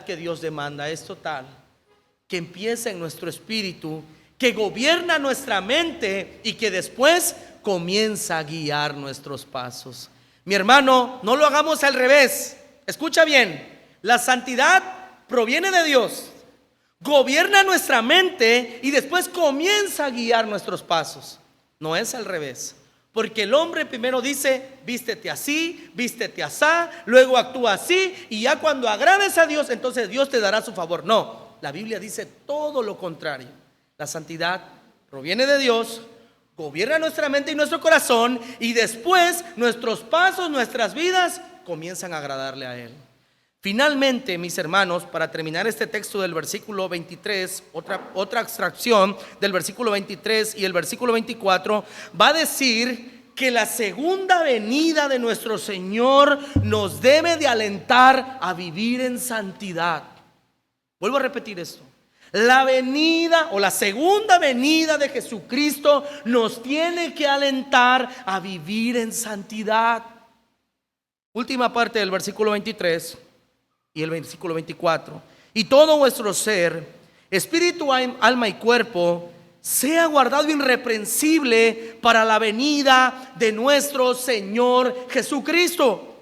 que Dios demanda es total, que empieza en nuestro espíritu, que gobierna nuestra mente y que después comienza a guiar nuestros pasos. Mi hermano, no lo hagamos al revés. Escucha bien. La santidad proviene de Dios, gobierna nuestra mente y después comienza a guiar nuestros pasos. No es al revés, porque el hombre primero dice: vístete así, vístete asá, luego actúa así, y ya cuando agrades a Dios, entonces Dios te dará su favor. No, la Biblia dice todo lo contrario. La santidad proviene de Dios, gobierna nuestra mente y nuestro corazón, y después nuestros pasos, nuestras vidas comienzan a agradarle a Él. Finalmente, mis hermanos, para terminar este texto del versículo 23, otra extracción del versículo 23 y el versículo 24, va a decir que la segunda venida de nuestro Señor nos debe de alentar a vivir en santidad. Vuelvo a repetir esto. La venida o la segunda venida de Jesucristo nos tiene que alentar a vivir en santidad. Última parte del versículo 23 y el versículo 24. Y todo vuestro ser, espíritu, alma y cuerpo, sea guardado irreprensible para la venida de nuestro Señor Jesucristo.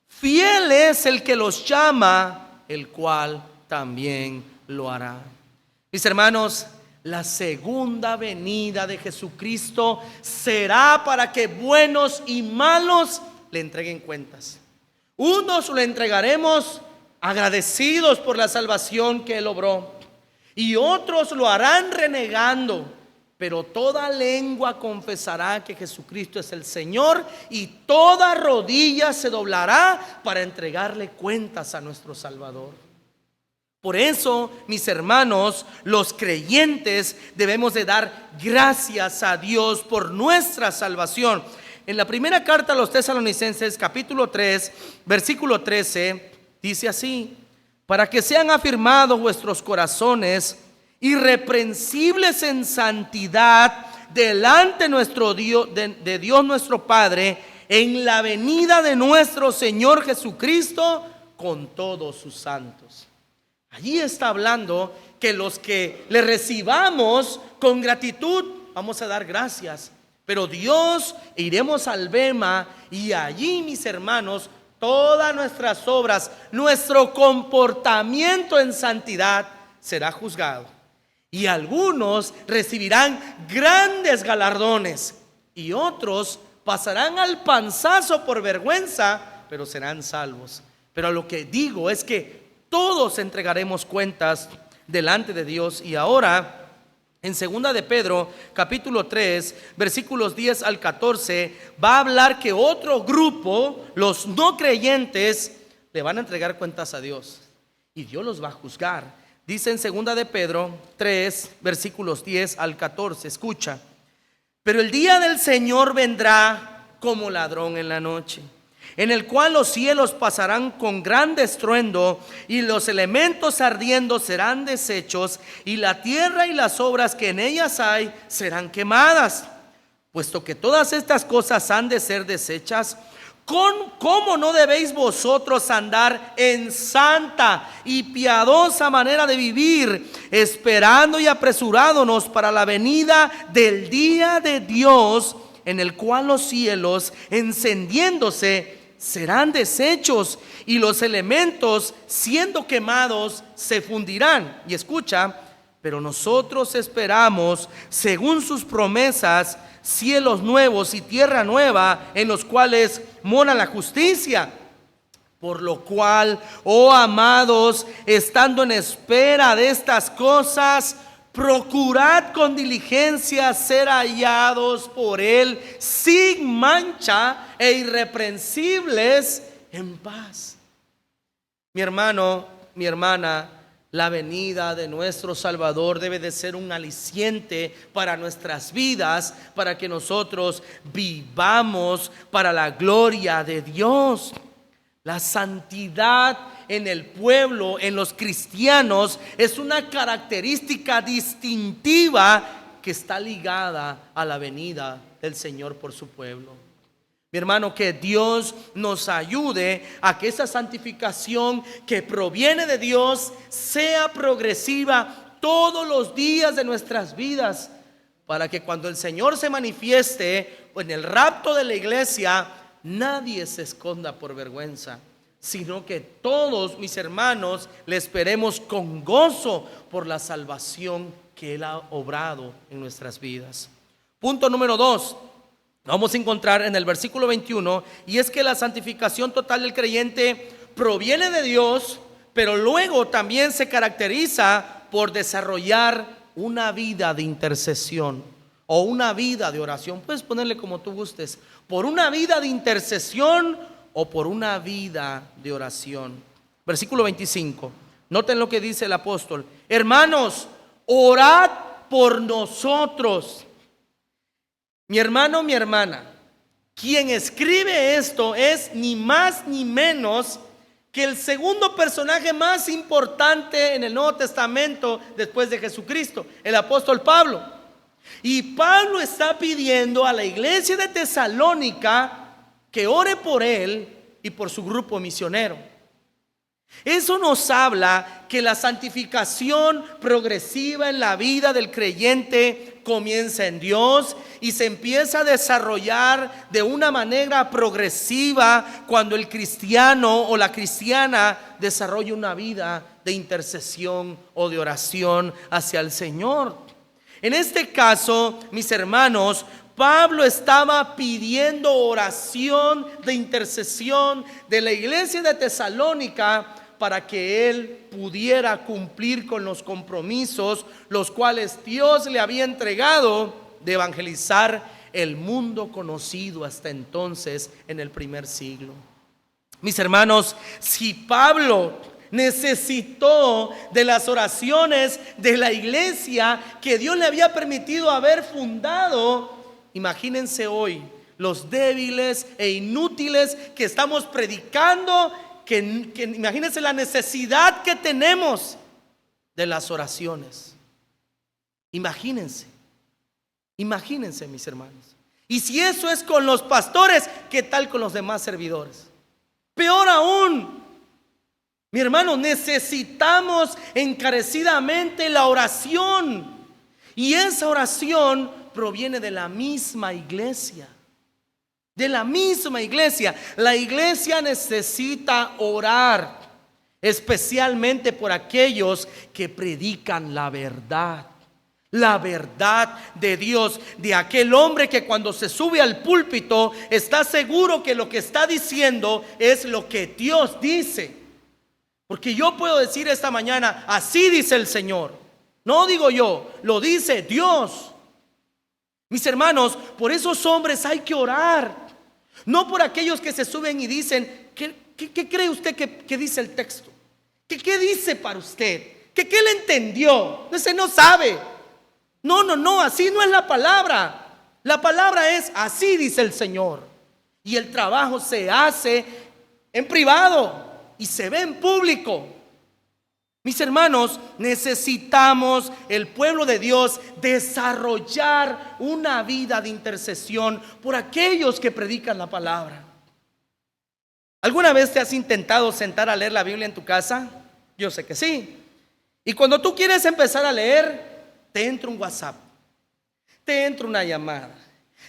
Fiel es el que los llama, el cual también lo hará. Mis hermanos, la segunda venida de Jesucristo será para que buenos y malos le entreguen cuentas. Unos le entregaremos agradecidos por la salvación que Él obró, y otros lo harán renegando, pero toda lengua confesará que Jesucristo es el Señor, y toda rodilla se doblará para entregarle cuentas a nuestro Salvador. Por eso, mis hermanos, los creyentes debemos de dar gracias a Dios por nuestra salvación. En la primera carta a los Tesalonicenses, capítulo 3, versículo 13, dice así: para que sean afirmados vuestros corazones irreprensibles en santidad delante nuestro Dios, de Dios nuestro Padre, en la venida de nuestro Señor Jesucristo con todos sus santos. Allí está hablando que los que le recibamos con gratitud vamos a dar gracias, Pero Dios, iremos al Bema y allí, mis hermanos, todas nuestras obras, nuestro comportamiento en santidad será juzgado. Y algunos recibirán grandes galardones y otros pasarán al panzazo por vergüenza, pero serán salvos. Pero lo que digo es que todos entregaremos cuentas delante de Dios. Y ahora, en 2 de Pedro, capítulo 3, versículos 10 al 14, va a hablar que otro grupo, los no creyentes, le van a entregar cuentas a Dios. Y Dios los va a juzgar. Dice en 2 de Pedro 3, versículos 10 al 14, escucha. Pero el día del Señor vendrá como ladrón en la noche, en el cual los cielos pasarán con gran estruendo y los elementos ardiendo serán deshechos y la tierra y las obras que en ellas hay serán quemadas. Puesto que todas estas cosas han de ser deshechas, ¿cómo no debéis vosotros andar en santa y piadosa manera de vivir, esperando y apresurándonos para la venida del día de Dios, en el cual los cielos, encendiéndose, serán deshechos y los elementos, siendo quemados, se fundirán? Y escucha, pero nosotros esperamos, según sus promesas, cielos nuevos y tierra nueva, en los cuales mora la justicia. Por lo cual, oh amados, estando en espera de estas cosas, procurad con diligencia ser hallados por Él sin mancha e irreprensibles en paz. Mi hermano, mi hermana, la venida de nuestro Salvador debe de ser un aliciente para nuestras vidas, para que nosotros vivamos para la gloria de Dios. La santidad en el pueblo, en los cristianos, es una característica distintiva que está ligada a la venida del Señor por su pueblo. Mi hermano, que Dios nos ayude a que esa santificación que proviene de Dios sea progresiva todos los días de nuestras vidas, para que cuando el Señor se manifieste en el rapto de la iglesia, nadie se esconda por vergüenza, sino que todos, mis hermanos, le esperemos con gozo por la salvación que Él ha obrado en nuestras vidas. Punto número 2. Vamos a encontrar en el versículo 21, y es que la santificación total del creyente proviene de Dios, pero luego también se caracteriza por desarrollar una vida de intercesión o una vida de oración. Puedes ponerle como tú gustes, por una vida de intercesión o por una vida de oración. Versículo 25, noten lo que dice el apóstol: hermanos, orad por nosotros. Mi hermano, mi hermana, quien escribe esto es ni más ni menos que el segundo personaje más importante en el Nuevo Testamento después de Jesucristo, el apóstol Pablo. Y Pablo está pidiendo a la iglesia de Tesalónica que ore por él y por su grupo misionero. Eso nos habla que la santificación progresiva en la vida del creyente comienza en Dios y se empieza a desarrollar de una manera progresiva cuando el cristiano o la cristiana desarrolla una vida de intercesión o de oración hacia el Señor. En este caso, mis hermanos, Pablo estaba pidiendo oración de intercesión de la iglesia de Tesalónica para que él pudiera cumplir con los compromisos los cuales Dios le había entregado de evangelizar el mundo conocido hasta entonces en el primer siglo. Mis hermanos, si Pablo necesitó de las oraciones de la iglesia que Dios le había permitido haber fundado, imagínense hoy los débiles e inútiles que estamos predicando, que imagínense la necesidad que tenemos de las oraciones. Imagínense, mis hermanos. Y si eso es con los pastores, ¿qué tal con los demás servidores? Peor aún, mi hermano, necesitamos encarecidamente la oración. Y esa oración proviene de la misma iglesia. De la misma iglesia. La iglesia necesita orar, especialmente por aquellos que predican la verdad de Dios, de aquel hombre que cuando se sube al púlpito está seguro que lo que está diciendo es lo que Dios dice. Porque yo puedo decir esta mañana, así dice el Señor. No digo yo, lo dice Dios. Mis hermanos, por esos hombres hay que orar. No por aquellos que se suben y dicen, ¿qué cree usted que dice el texto? ¿Qué dice para usted? ¿Qué le entendió? Ese no sabe. No, así no es la palabra. La palabra es, así dice el Señor. Y el trabajo se hace en privado y se ve en público. Mis hermanos, necesitamos, el pueblo de Dios, desarrollar una vida de intercesión por aquellos que predican la palabra. ¿Alguna vez te has intentado sentar a leer la Biblia en tu casa? Yo sé que sí. Y cuando tú quieres empezar a leer, te entra un WhatsApp, te entra una llamada,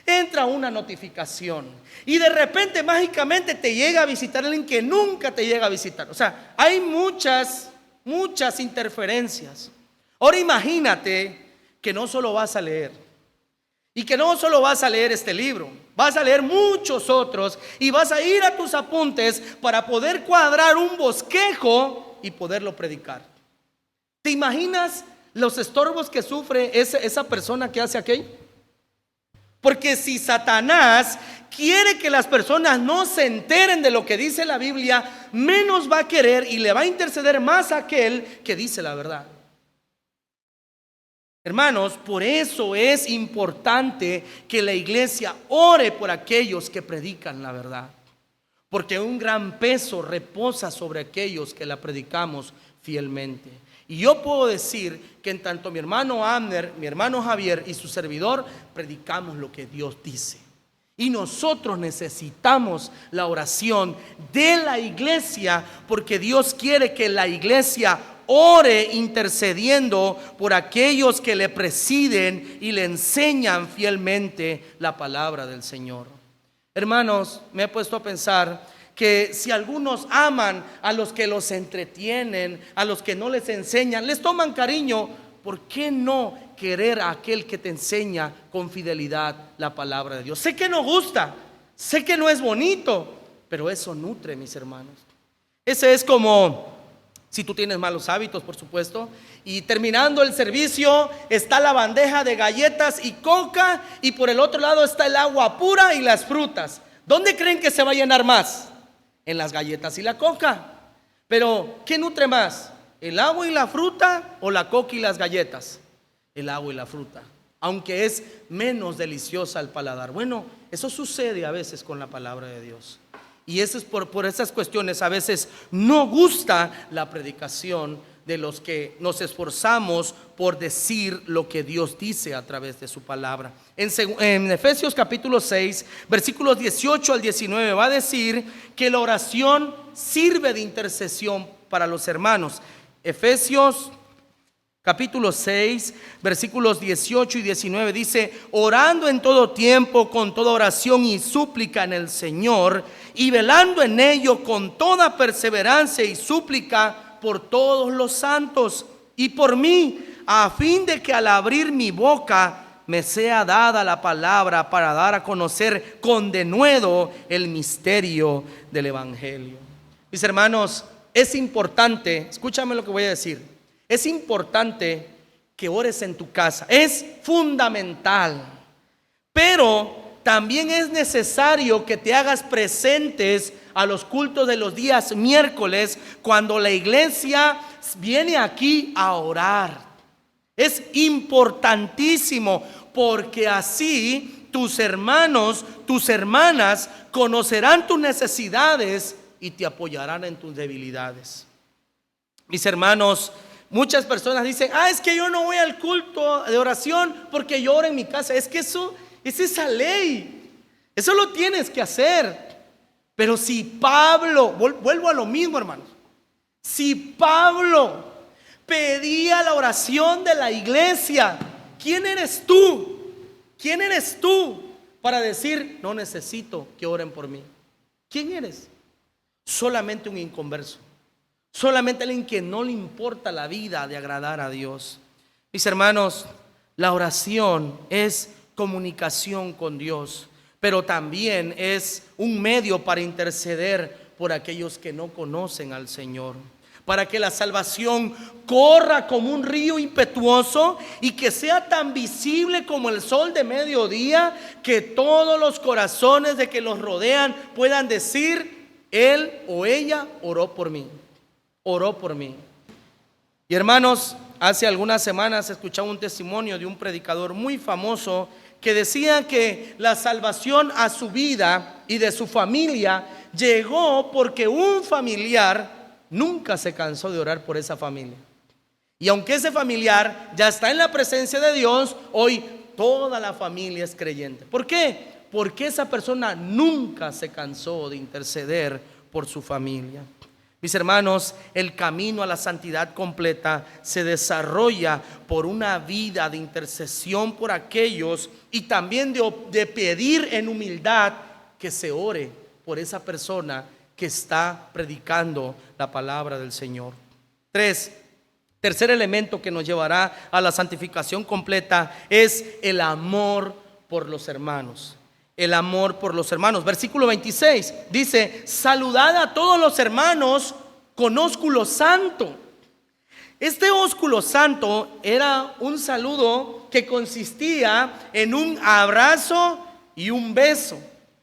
entra una notificación y de repente mágicamente te llega a visitar alguien que nunca te llega a visitar. O sea, hay muchas interferencias. Ahora imagínate que no solo vas a leer, y que no solo vas a leer este libro, vas a leer muchos otros y vas a ir a tus apuntes para poder cuadrar un bosquejo y poderlo predicar. ¿Te imaginas los estorbos que sufre esa persona que hace aquello? Porque si Satanás quiere que las personas no se enteren de lo que dice la Biblia, menos va a querer y le va a interceder más a aquel que dice la verdad. Hermanos, por eso es importante que la iglesia ore por aquellos que predican la verdad, porque un gran peso reposa sobre aquellos que la predicamos fielmente. Y yo puedo decir que en tanto mi hermano Abner, mi hermano Javier y su servidor predicamos lo que Dios dice. Y nosotros necesitamos la oración de la iglesia, porque Dios quiere que la iglesia ore intercediendo por aquellos que le presiden y le enseñan fielmente la palabra del Señor. Hermanos, me he puesto a pensar que si algunos aman a los que los entretienen, a los que no les enseñan, les toman cariño, ¿por qué no querer a aquel que te enseña con fidelidad la palabra de Dios? Sé que no gusta, sé que no es bonito, pero eso nutre, mis hermanos. Ese es como si tú tienes malos hábitos, por supuesto, y terminando el servicio está la bandeja de galletas y coca, y por el otro lado está el agua pura y las frutas. ¿Dónde creen que se va a llenar más? En las galletas y la coca. Pero ¿qué nutre más? ¿El agua y la fruta o la coca y las galletas? El agua y la fruta, aunque es menos deliciosa al paladar. Bueno, eso sucede a veces con la palabra de Dios. Y eso es por esas cuestiones. A veces no gusta la predicación de los que nos esforzamos por decir lo que Dios dice a través de su palabra. En Efesios capítulo 6, versículos 18 al 19 va a decir que la oración sirve de intercesión para los hermanos. Efesios capítulo 6, versículos 18 y 19 dice: orando en todo tiempo con toda oración y súplica en el Señor, y velando en ello con toda perseverancia y súplica por todos los santos y por mí, a fin de que al abrir mi boca me sea dada la palabra para dar a conocer con denuedo el misterio del evangelio. Mis hermanos, es importante, escúchame lo que voy a decir, es importante que ores en tu casa, es fundamental, pero también es necesario que te hagas presentes a los cultos de los días miércoles, cuando la iglesia viene aquí a orar. Es importantísimo, porque así tus hermanos, tus hermanas conocerán tus necesidades y te apoyarán en tus debilidades. Mis hermanos, muchas personas dicen: es que yo no voy al culto de oración porque yo oro en mi casa. Es que eso es esa ley, eso lo tienes que hacer. Pero si Pablo, vuelvo a lo mismo, hermanos, si Pablo pedía la oración de la iglesia, ¿quién eres tú? ¿Quién eres tú para decir, no necesito que oren por mí? ¿Quién eres? Solamente un inconverso. Solamente alguien que no le importa la vida de agradar a Dios. Mis hermanos, la oración es comunicación con Dios, pero también es un medio para interceder por aquellos que no conocen al Señor, para que la salvación corra como un río impetuoso y que sea tan visible como el sol de mediodía, que todos los corazones de que los rodean puedan decir, él o ella oró por mí, oró por mí. Y hermanos, hace algunas semanas escuchaba un testimonio de un predicador muy famoso que decía que la salvación a su vida y de su familia llegó porque un familiar nunca se cansó de orar por esa familia. Y aunque ese familiar ya está en la presencia de Dios, hoy toda la familia es creyente. ¿Por qué? Porque esa persona nunca se cansó de interceder por su familia. Mis hermanos, el camino a la santidad completa se desarrolla por una vida de intercesión por aquellos y también de pedir en humildad que se ore por esa persona que está predicando la palabra del Señor. Tercer elemento que nos llevará a la santificación completa es el amor por los hermanos. El amor por los hermanos. Versículo 26 dice: saludad a todos los hermanos con ósculo santo. Este ósculo santo era un saludo que consistía en un abrazo y un beso,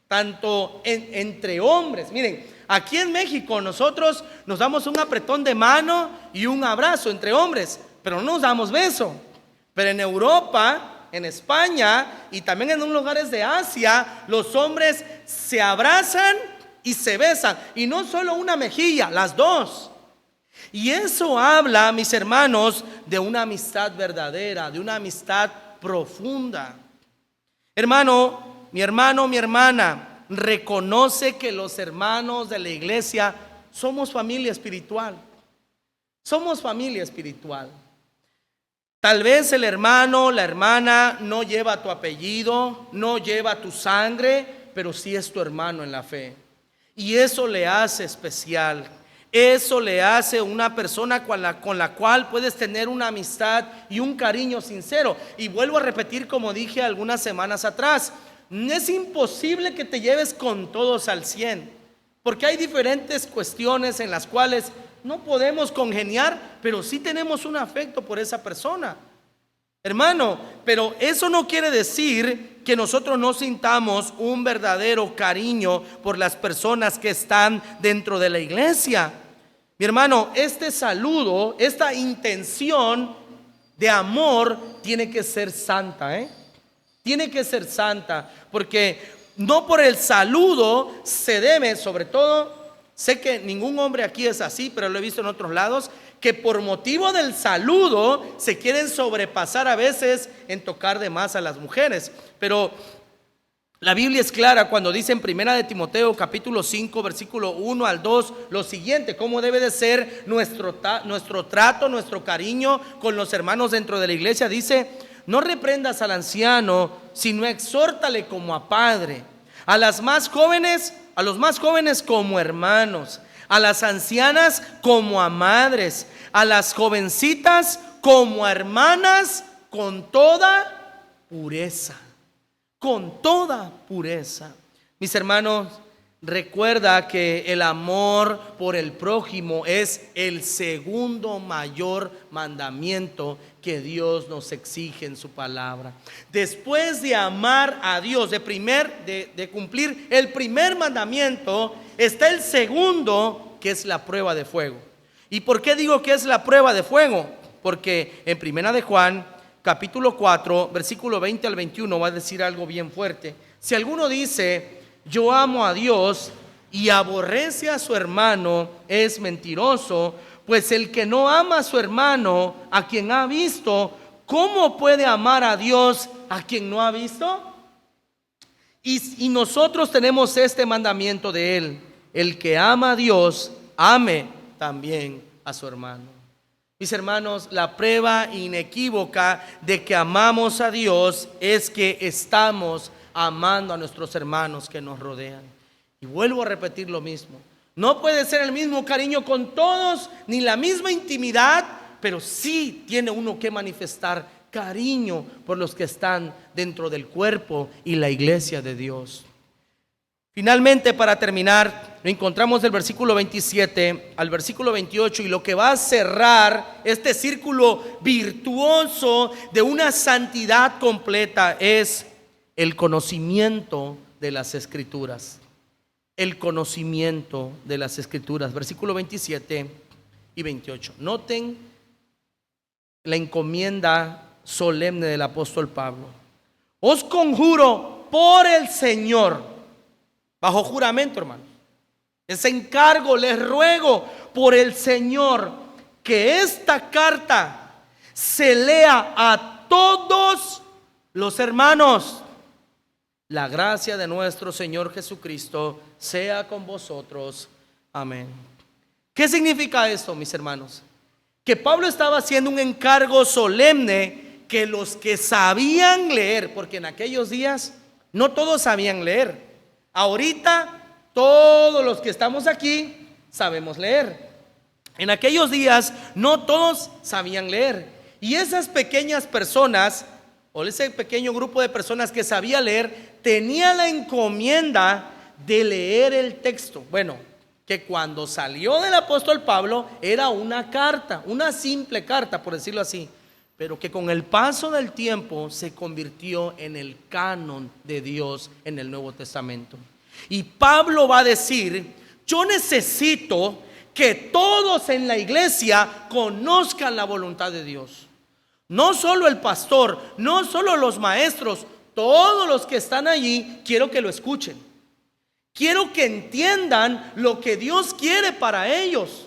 tanto entre hombres. Miren, aquí en México nosotros nos damos un apretón de mano y un abrazo entre hombres, pero no nos damos beso. Pero en Europa, en España y también en unos lugares de Asia, los hombres se abrazan y se besan, y no solo una mejilla, las dos. Y eso habla, mis hermanos, de una amistad verdadera, de una amistad profunda. Hermano, mi hermana, reconoce que los hermanos de la iglesia somos familia espiritual. Somos familia espiritual. Tal vez el hermano, la hermana no lleva tu apellido, no lleva tu sangre, pero sí es tu hermano en la fe. Y eso le hace especial. Eso le hace una persona con la cual puedes tener una amistad y un cariño sincero. Y vuelvo a repetir, como dije algunas semanas atrás, es imposible que te lleves con todos al 100, porque hay diferentes cuestiones en las cuales no podemos congeniar, pero sí tenemos un afecto por esa persona, hermano. Pero eso no quiere decir que nosotros no sintamos un verdadero cariño por las personas que están dentro de la iglesia. Mi hermano, este saludo, esta intención de amor tiene que ser santa, Tiene que ser santa, porque no por el saludo se debe, sobre todo, sé que ningún hombre aquí es así, pero lo he visto en otros lados, que por motivo del saludo se quieren sobrepasar a veces en tocar de más a las mujeres. Pero la Biblia es clara cuando dice en 1 de Timoteo capítulo 5 versículo 1 al 2 lo siguiente: cómo debe de ser nuestro trato, nuestro cariño con los hermanos dentro de la iglesia. Dice: no reprendas al anciano, sino exhórtale como a padre, a los más jóvenes como hermanos, a las ancianas como a madres, a las jovencitas como a hermanas, con toda pureza. Con toda pureza. Mis hermanos, recuerda que el amor por el prójimo es el segundo mayor mandamiento que Dios nos exige en su palabra. Después de amar a Dios, de cumplir el primer mandamiento, está el segundo, que es la prueba de fuego. ¿Y por qué digo que es la prueba de fuego? Porque en 1 de Juan capítulo 4 versículo 20 al 21 va a decir algo bien fuerte. Si alguno dice: yo amo a Dios, y aborrece a su hermano, es mentiroso. Pues el que no ama a su hermano, a quien ha visto, ¿cómo puede amar a Dios a quien no ha visto? Y nosotros tenemos este mandamiento de él: el que ama a Dios, ame también a su hermano. Mis hermanos, la prueba inequívoca de que amamos a Dios es que estamos amando a nuestros hermanos que nos rodean. Y vuelvo a repetir lo mismo. No puede ser el mismo cariño con todos, ni la misma intimidad, pero sí tiene uno que manifestar cariño por los que están dentro del cuerpo y la iglesia de Dios. Finalmente, para terminar, encontramos del versículo 27 al versículo 28, y lo que va a cerrar este círculo virtuoso de una santidad completa es el conocimiento de las Escrituras. El conocimiento de las Escrituras, versículo 27 y 28. Noten la encomienda solemne del apóstol Pablo. Os conjuro por el Señor, bajo juramento, hermano, ese encargo, les ruego por el Señor que esta carta se lea a todos los hermanos. La gracia de nuestro Señor Jesucristo sea con vosotros. Amén. ¿Qué significa esto, mis hermanos? Que Pablo estaba haciendo un encargo solemne que los que sabían leer, porque en aquellos días no todos sabían leer. Ahorita todos los que estamos aquí sabemos leer. En aquellos días no todos sabían leer. Y esas pequeñas personas, o ese pequeño grupo de personas que sabía leer, tenía la encomienda de leer el texto. Bueno, que cuando salió del apóstol Pablo era una carta, una simple carta, por decirlo así, pero que con el paso del tiempo se convirtió en el canon de Dios en el Nuevo Testamento. Y Pablo va a decir: yo necesito que todos en la iglesia conozcan la voluntad de Dios. No solo el pastor, no solo los maestros, todos los que están allí, quiero que lo escuchen. Quiero que entiendan lo que Dios quiere para ellos.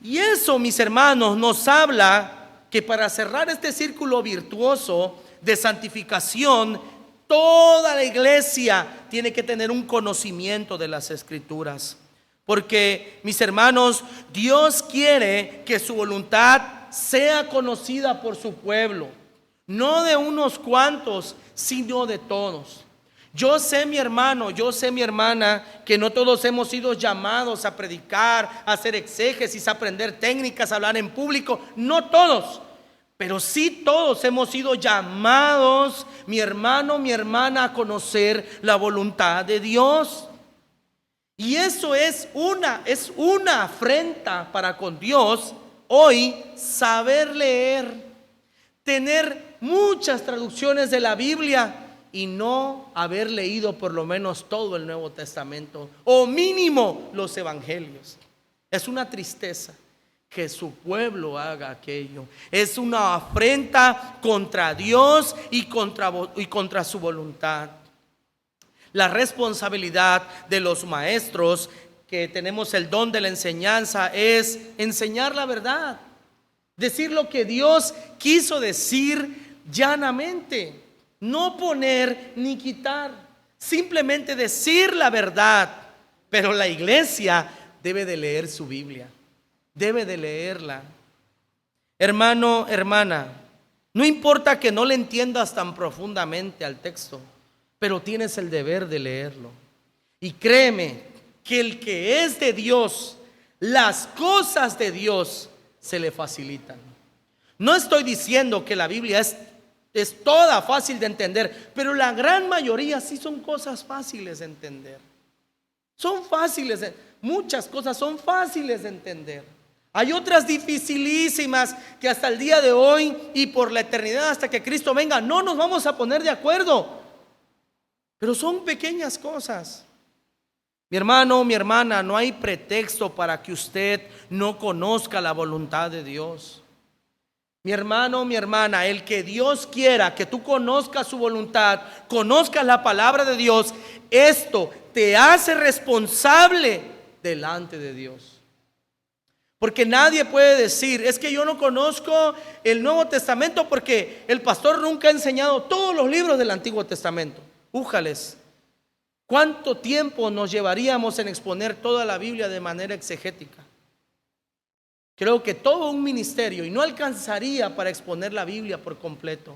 Y eso, mis hermanos, nos habla que para cerrar este círculo virtuoso de santificación, toda la iglesia tiene que tener un conocimiento de las Escrituras. Porque, mis hermanos, Dios quiere que su voluntad sea conocida por su pueblo, no de unos cuantos, sino de todos. Yo sé, mi hermano, yo sé, mi hermana, que no todos hemos sido llamados a predicar, a hacer exégesis, a aprender técnicas, a hablar en público. No todos, pero sí todos hemos sido llamados, mi hermano, mi hermana, a conocer la voluntad de Dios. Y eso es una afrenta para con Dios hoy, saber leer, tener muchas traducciones de la Biblia y no haber leído por lo menos todo el Nuevo Testamento, o mínimo los evangelios. Es una tristeza que su pueblo haga aquello. Es una afrenta contra Dios y contra su voluntad. La responsabilidad de los maestros que tenemos el don de la enseñanza es enseñar la verdad, decir lo que Dios quiso decir llanamente, no poner ni quitar, simplemente decir la verdad. Pero la iglesia debe de leer su Biblia, debe de leerla. Hermano, hermana, no importa que no le entiendas tan profundamente al texto, pero tienes el deber de leerlo. Y créeme que el que es de Dios, las cosas de Dios se le facilitan. No estoy diciendo que la Biblia es toda fácil de entender, pero la gran mayoría sí son cosas fáciles de entender. Son fáciles, muchas cosas son fáciles de entender. Hay otras dificilísimas que hasta el día de hoy y por la eternidad hasta que Cristo venga no nos vamos a poner de acuerdo. Pero son pequeñas cosas. Mi hermano, mi hermana, no hay pretexto para que usted no conozca la voluntad de Dios. Mi hermano, mi hermana, el que Dios quiera que tú conozcas su voluntad, conozcas la palabra de Dios, esto te hace responsable delante de Dios. Porque nadie puede decir: es que yo no conozco el Nuevo Testamento porque el pastor nunca ha enseñado todos los libros del Antiguo Testamento. Újales, ¿cuánto tiempo nos llevaríamos en exponer toda la Biblia de manera exegética? creo que todo un ministerio, y no alcanzaría para exponer la Biblia por completo.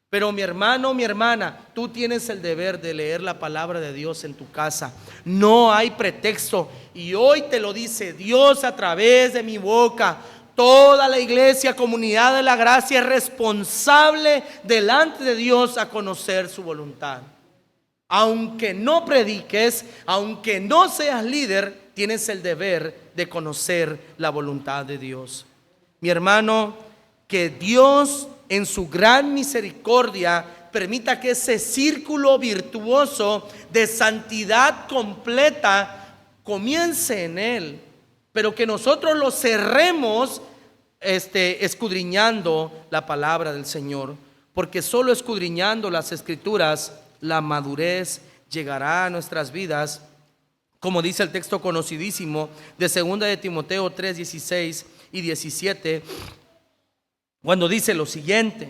Pero mi hermano, mi hermana, tú tienes el deber de leer la palabra de Dios en tu casa. No hay pretexto. Y hoy te lo dice Dios a través de mi boca. Toda la iglesia, comunidad de la gracia, es responsable delante de Dios a conocer su voluntad. Aunque no prediques, aunque no seas líder, tienes el deber de conocer la voluntad de Dios. Mi hermano, que Dios en su gran misericordia permita que ese círculo virtuoso de santidad completa comience en Él, pero que nosotros lo cerremos escudriñando la palabra del Señor, porque solo escudriñando las Escrituras la madurez llegará a nuestras vidas, como dice el texto conocidísimo de 2 de Timoteo 3, 16 y 17, cuando dice lo siguiente: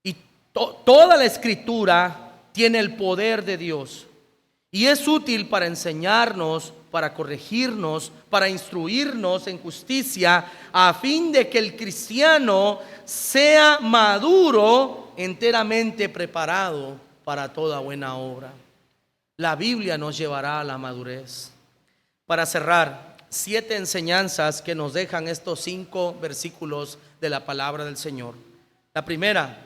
y toda la Escritura tiene el poder de Dios y es útil para enseñarnos, para corregirnos, para instruirnos en justicia, a fin de que el cristiano sea maduro, enteramente preparado para toda buena obra. La Biblia nos llevará a la madurez. Para cerrar, 7 enseñanzas que nos dejan estos 5 versículos de la palabra del Señor. La primera,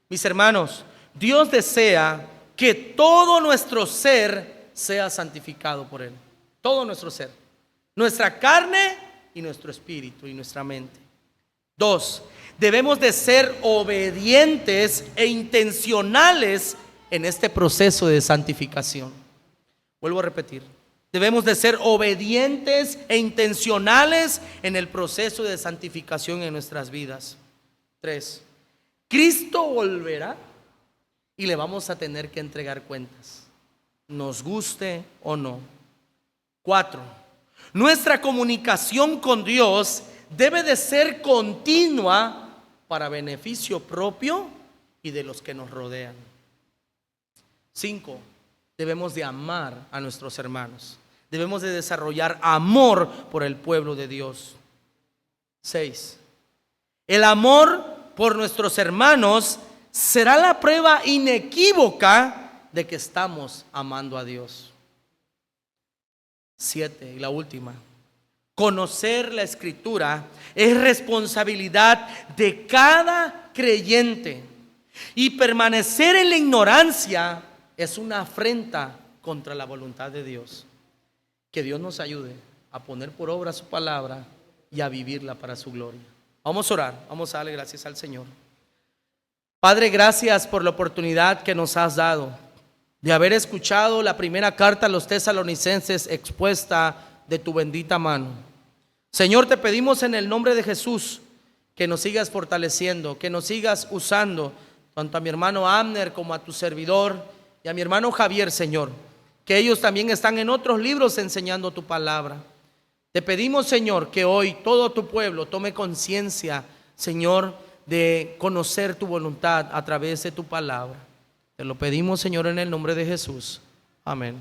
mis hermanos, Dios desea que todo nuestro ser sea santificado por Él. Todo nuestro ser, nuestra carne y nuestro espíritu y nuestra mente. 2, debemos de ser obedientes e intencionales en este proceso de santificación. Vuelvo a repetir, debemos de ser obedientes e intencionales en el proceso de santificación en nuestras vidas. 3, Cristo volverá y le vamos a tener que entregar cuentas, nos guste o no. 4, nuestra comunicación con Dios debe de ser continua para beneficio propio y de los que nos rodean. 5, debemos de amar a nuestros hermanos. Debemos de desarrollar amor por el pueblo de Dios. 6, el amor por nuestros hermanos será la prueba inequívoca de que estamos amando a Dios. 7, y la última, conocer la Escritura es responsabilidad de cada creyente, y permanecer en la ignorancia es una afrenta contra la voluntad de Dios. Que Dios nos ayude a poner por obra su palabra y a vivirla para su gloria. Vamos a orar, vamos a darle gracias al Señor. Padre, gracias por la oportunidad que nos has dado de haber escuchado la primera carta a los tesalonicenses expuesta de tu bendita mano. Señor, te pedimos en el nombre de Jesús que nos sigas fortaleciendo, que nos sigas usando, tanto a mi hermano Abner como a tu servidor y a mi hermano Javier, Señor, que ellos también están en otros libros enseñando tu palabra. Te pedimos, Señor, que hoy todo tu pueblo tome conciencia, Señor, de conocer tu voluntad a través de tu palabra. Te lo pedimos, Señor, en el nombre de Jesús. Amén.